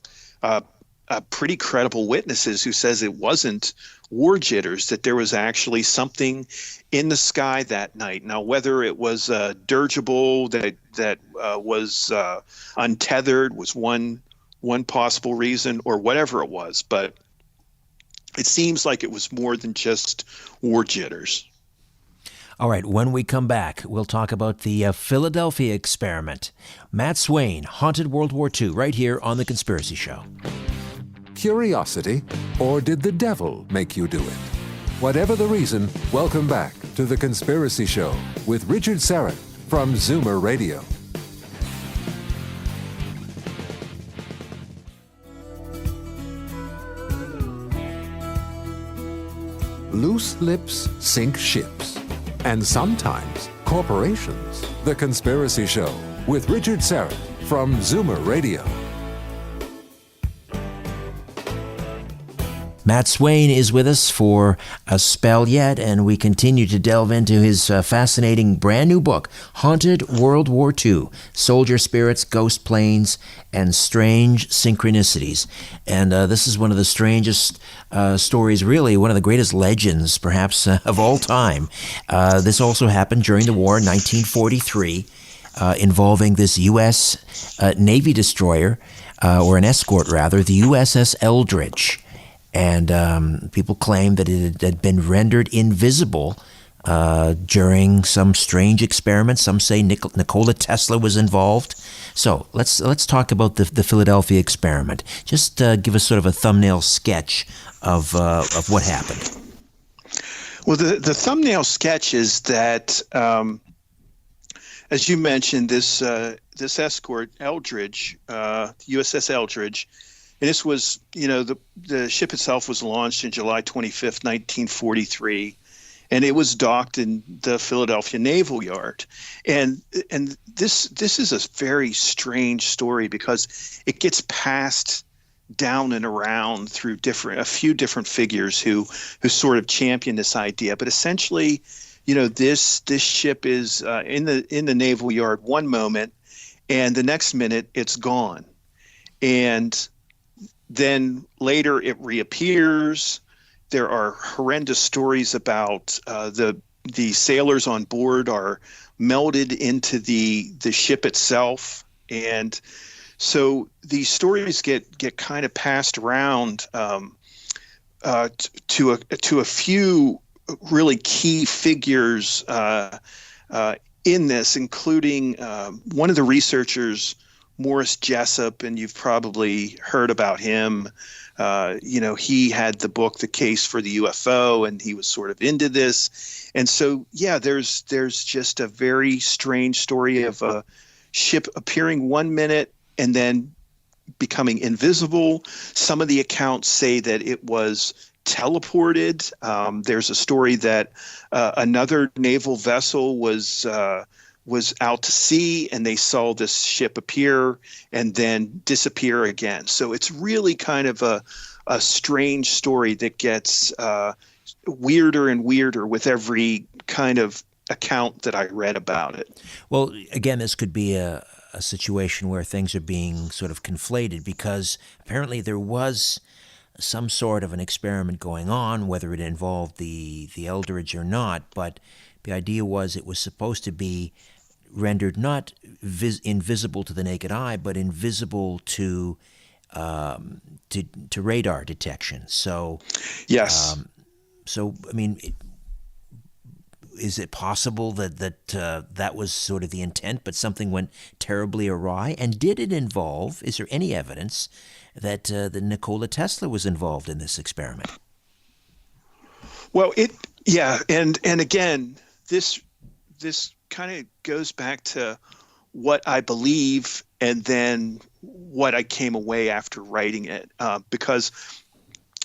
Speaker 3: pretty credible witnesses who says it wasn't war jitters, that there was actually something in the sky that night. Now, whether it was a dirigible that was untethered was one possible reason, or whatever it was, but it seems like it was more than just war jitters.
Speaker 2: All right, when we come back, we'll talk about the Philadelphia experiment. Matt Swayne, Haunted World War II, right here on The Conspiracy Show.
Speaker 4: Curiosity, or did the devil make you do it? Whatever the reason, welcome back to The Conspiracy Show with Richard Syrett from Zoomer Radio. Loose lips sink ships, and sometimes corporations. The Conspiracy Show with Richard Syrett from Zoomer Radio.
Speaker 2: Matt Swayne is with us for a spell yet, and we continue to delve into his fascinating brand new book, Haunted World War II, Soldier Spirits, Ghost Planes, and Strange Synchronicities. And this is one of the strangest stories, really, one of the greatest legends, perhaps, of all time. This also happened during the war in 1943, involving this U.S. Navy destroyer, or an escort, rather, the USS Eldridge. And people claim that it had been rendered invisible during some strange experiment. Some say Nikola Tesla was involved. So let's talk about the Philadelphia experiment. Just give us sort of a thumbnail sketch of what happened.
Speaker 3: Well, the thumbnail sketch is that, as you mentioned, this escort Eldridge, USS Eldridge. And this was, the ship itself was launched in July 25th, 1943, and it was docked in the Philadelphia Naval Yard. And this is a very strange story because it gets passed down and around through a few different figures who sort of champion this idea. But essentially, this ship is in the Naval Yard one moment, and the next minute it's gone. And then later it reappears. There are horrendous stories about the sailors on board are melded into the ship itself. And so these stories get kind of passed around to a few really key figures in this, including one of the researchers, Morris Jessup, and you've probably heard about him. He had the book, The Case for the UFO, and he was sort of into this. And so, there's just a very strange story of a ship appearing one minute and then becoming invisible. Some of the accounts say that it was teleported. There's a story that another naval vessel was out to sea, and they saw this ship appear and then disappear again. So it's really kind of a strange story that gets weirder and weirder with every kind of account that I read about it.
Speaker 2: Well, again, this could be a situation where things are being sort of conflated, because apparently there was some sort of an experiment going on, whether it involved the Eldridge or not, but The idea was it was supposed to be rendered not invisible to the naked eye, but invisible to radar detection. So,
Speaker 3: yes.
Speaker 2: I mean, is it possible that was sort of the intent, but something went terribly awry? And did it involve? Is there any evidence that Nikola Tesla was involved in this experiment?
Speaker 3: Well, and again, this kind of goes back to what I believe and then what I came away after writing it, because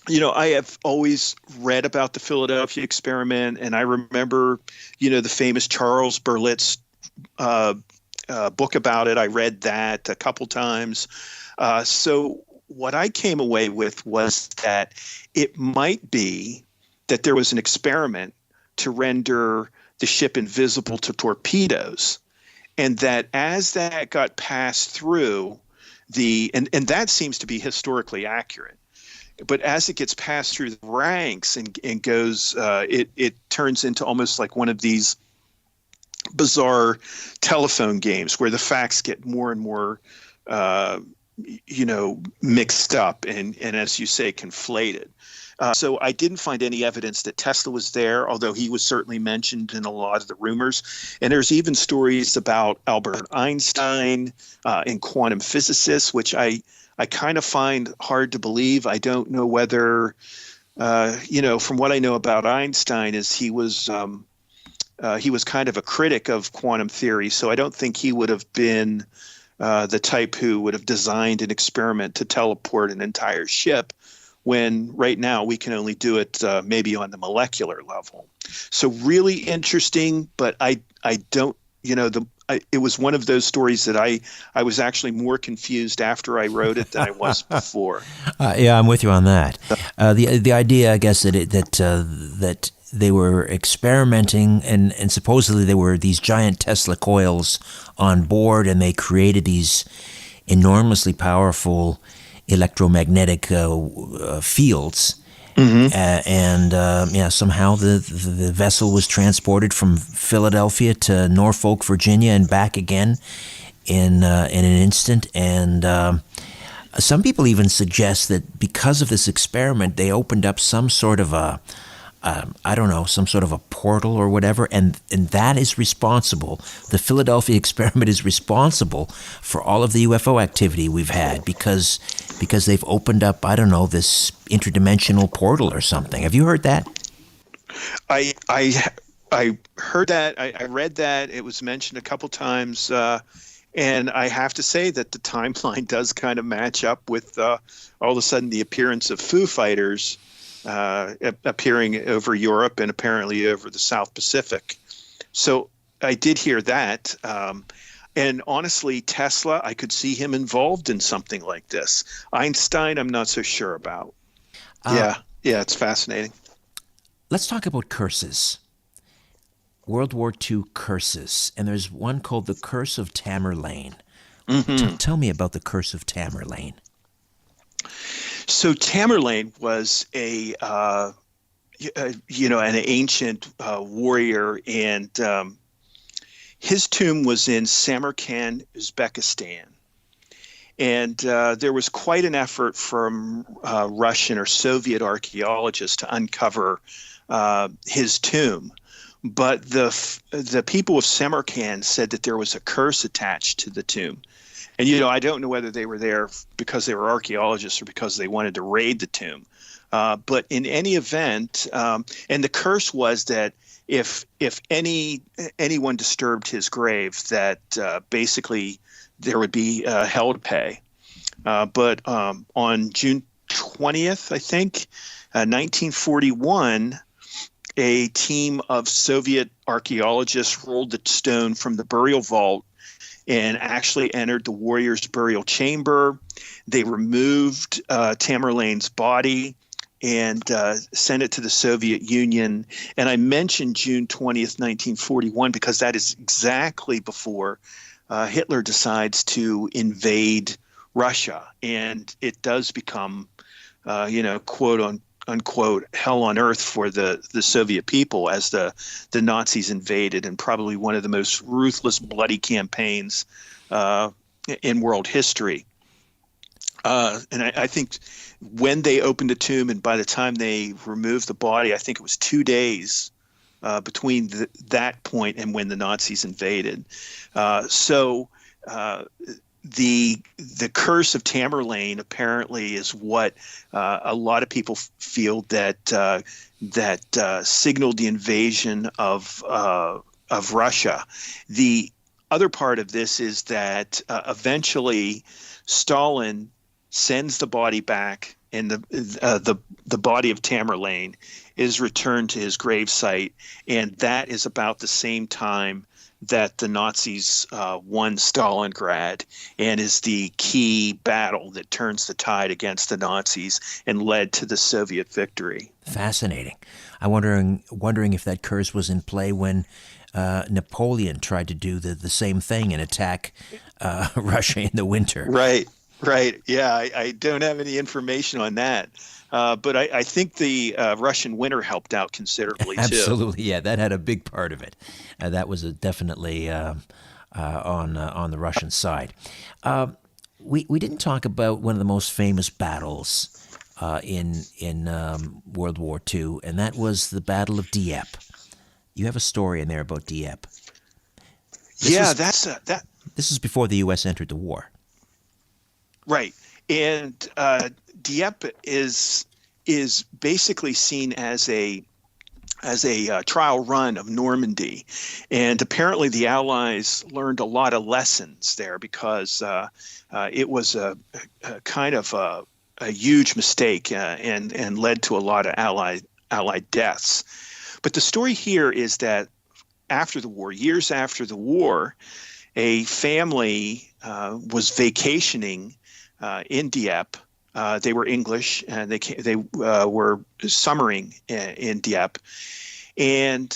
Speaker 3: I have always read about the Philadelphia experiment, and I remember the famous Charles Berlitz book about it. I read that a couple times. So what I came away with was that it might be that there was an experiment to render the ship invisible to torpedoes, and that as that got passed through and that seems to be historically accurate, but as it gets passed through the ranks and goes, it turns into almost like one of these bizarre telephone games where the facts get more and more mixed up and as you say, conflated. So I didn't find any evidence that Tesla was there, although he was certainly mentioned in a lot of the rumors. And there's even stories about Albert Einstein and quantum physicists, which I kind of find hard to believe. I don't know whether, from what I know about Einstein is he was kind of a critic of quantum theory. So I don't think he would have been the type who would have designed an experiment to teleport an entire ship, when right now we can only do it maybe on the molecular level. So really interesting, but I don't, it was one of those stories that I was actually more confused after I wrote it than I was before.
Speaker 2: Yeah, I'm with you on that. The idea, I guess, that they were experimenting and supposedly there were these giant Tesla coils on board, and they created these enormously powerful electromagnetic fields. Mm-hmm. Somehow the vessel was transported from Philadelphia to Norfolk, Virginia, and back again in an instant. And some people even suggest that because of this experiment, they opened up some sort of some sort of a portal or whatever, and that is responsible. The Philadelphia experiment is responsible for all of the UFO activity we've had because they've opened up, this interdimensional portal or something. Have you heard that?
Speaker 3: I heard that. I read that. It was mentioned a couple times, and I have to say that the timeline does kind of match up with all of a sudden the appearance of Foo Fighters appearing over Europe and apparently over the South Pacific. So I did hear that. And honestly, Tesla, I could see him involved in something like this. Einstein, I'm not so sure about. Yeah, it's fascinating.
Speaker 2: Let's talk about curses. World War II curses. And there's one called the Curse of Tamerlane. Mm-hmm. Tell me about the Curse of Tamerlane.
Speaker 3: So Tamerlane was an ancient warrior, and his tomb was in Samarkand, Uzbekistan. And there was quite an effort from Russian or Soviet archaeologists to uncover his tomb. But the people of Samarkand said that there was a curse attached to the tomb. And, I don't know whether they were there because they were archaeologists or because they wanted to raid the tomb. But in any event, and the curse was that if anyone disturbed his grave, that basically there would be hell to pay. But on June 20th, I think, 1941, a team of Soviet archaeologists rolled the stone from the burial vault and actually entered the warrior's burial chamber. They removed Tamerlane's body and sent it to the Soviet Union. And I mentioned June 20th, 1941, because that is exactly before Hitler decides to invade Russia. And it does become, quote unquote hell on earth for the Soviet people as the Nazis invaded, and probably one of the most ruthless, bloody campaigns in world history. And I think when they opened the tomb and by the time they removed the body, I think it was 2 days between that point and when the Nazis invaded. The curse of Tamerlane apparently is what a lot of people feel that signaled the invasion of Russia. The other part of this is that eventually Stalin sends the body back, and the body of Tamerlane is returned to his gravesite, and that is about the same time that the Nazis won Stalingrad, and is the key battle that turns the tide against the Nazis and led to the Soviet victory.
Speaker 2: Fascinating. I'm wondering if that curse was in play when Napoleon tried to do the same thing and attack Russia in the winter.
Speaker 3: Right. Yeah, I don't have any information on that. But I think the Russian winter helped out considerably, too.
Speaker 2: Absolutely, yeah, that had a big part of it. That was definitely on the Russian side. We didn't talk about one of the most famous battles in World War II, and that was the Battle of Dieppe. You have a story in there about Dieppe. This is before the U.S. entered the war.
Speaker 3: Right, and Dieppe is basically seen as a trial run of Normandy, and apparently the Allies learned a lot of lessons there because it was a kind of a huge mistake and led to a lot of Allied deaths. But the story here is that after the war, years after the war, a family was vacationing in Dieppe. They were English, and they were summering in Dieppe. And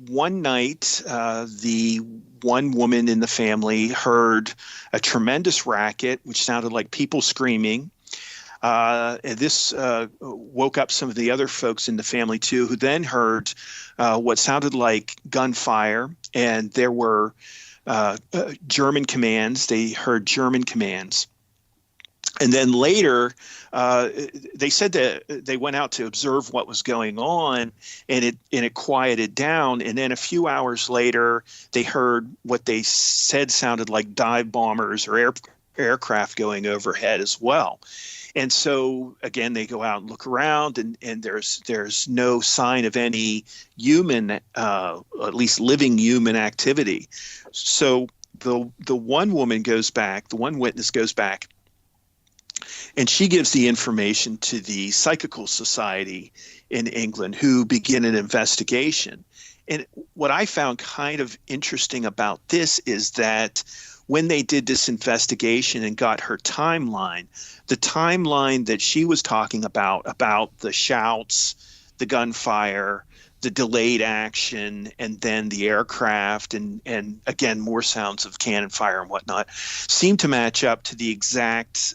Speaker 3: one night, the one woman in the family heard a tremendous racket, which sounded like people screaming. And this woke up some of the other folks in the family, too, who then heard what sounded like gunfire. And there were German commands. They heard German commands. And then later, they said that they went out to observe what was going on, and it quieted down. And then a few hours later, they heard what they said sounded like dive bombers or aircraft going overhead as well. And so again, they go out and look around, and there's no sign of any human, at least living human activity. So the one woman goes back, the one witness goes back, and she gives the information to the Psychical Society in England, who begin an investigation. And what I found kind of interesting about this is that when they did this investigation and got her timeline, the timeline that she was talking about the shouts, the gunfire, the delayed action, and then the aircraft, and again, more sounds of cannon fire and whatnot, seem to match up to the exact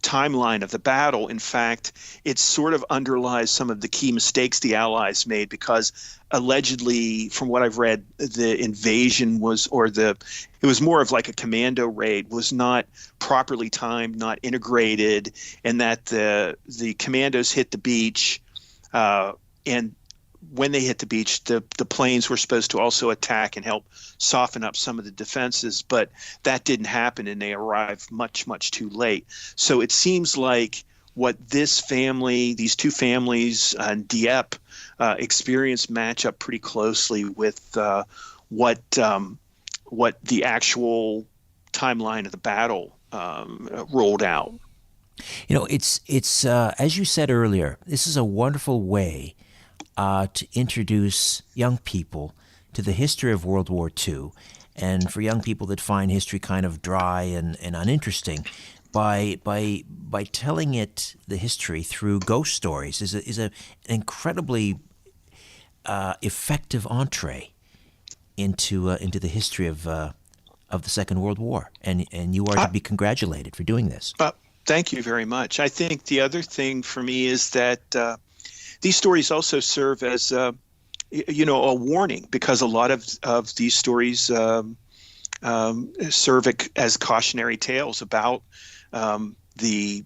Speaker 3: timeline of the battle. In fact, it sort of underlies some of the key mistakes the Allies made, because allegedly, from what I've read, the invasion was more of like a commando raid, was not properly timed, not integrated, and that the commandos hit the beach. And when they hit the beach, the planes were supposed to also attack and help soften up some of the defenses, but that didn't happen, and they arrived much, much too late. So it seems like what these two families in Dieppe experienced match up pretty closely with what the actual timeline of the battle rolled out.
Speaker 2: You know, it's as you said earlier, this is a wonderful way to introduce young people to the history of World War II, and for young people that find history kind of dry and uninteresting, by telling it the history through ghost stories is an incredibly effective entree into the history of the Second World War, and you are to be congratulated for doing this.
Speaker 3: Thank you very much. I think the other thing for me is that these stories also serve as, a warning, because a lot of these stories serve as cautionary tales about the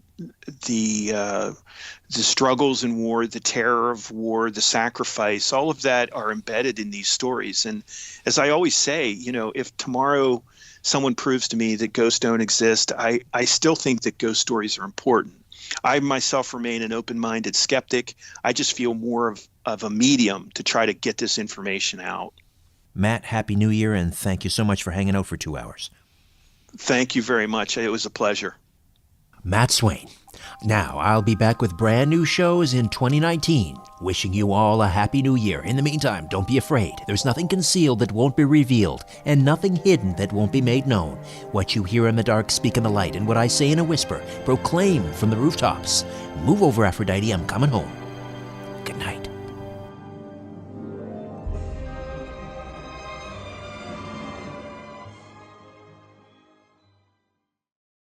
Speaker 3: struggles in war, the terror of war, the sacrifice. All of that are embedded in these stories. And as I always say, if tomorrow someone proves to me that ghosts don't exist, I still think that ghost stories are important. I myself remain an open-minded skeptic. I just feel more of a medium to try to get this information out.
Speaker 2: Matt, Happy New Year, and thank you so much for hanging out for 2 hours.
Speaker 3: Thank you very much. It was a pleasure.
Speaker 2: Matt Swayne. Now, I'll be back with brand new shows in 2019. Wishing you all a Happy New Year. In the meantime, don't be afraid. There's nothing concealed that won't be revealed, and nothing hidden that won't be made known. What you hear in the dark, speak in the light, and what I say in a whisper, proclaim from the rooftops. Move over, Aphrodite, I'm coming home. Good night.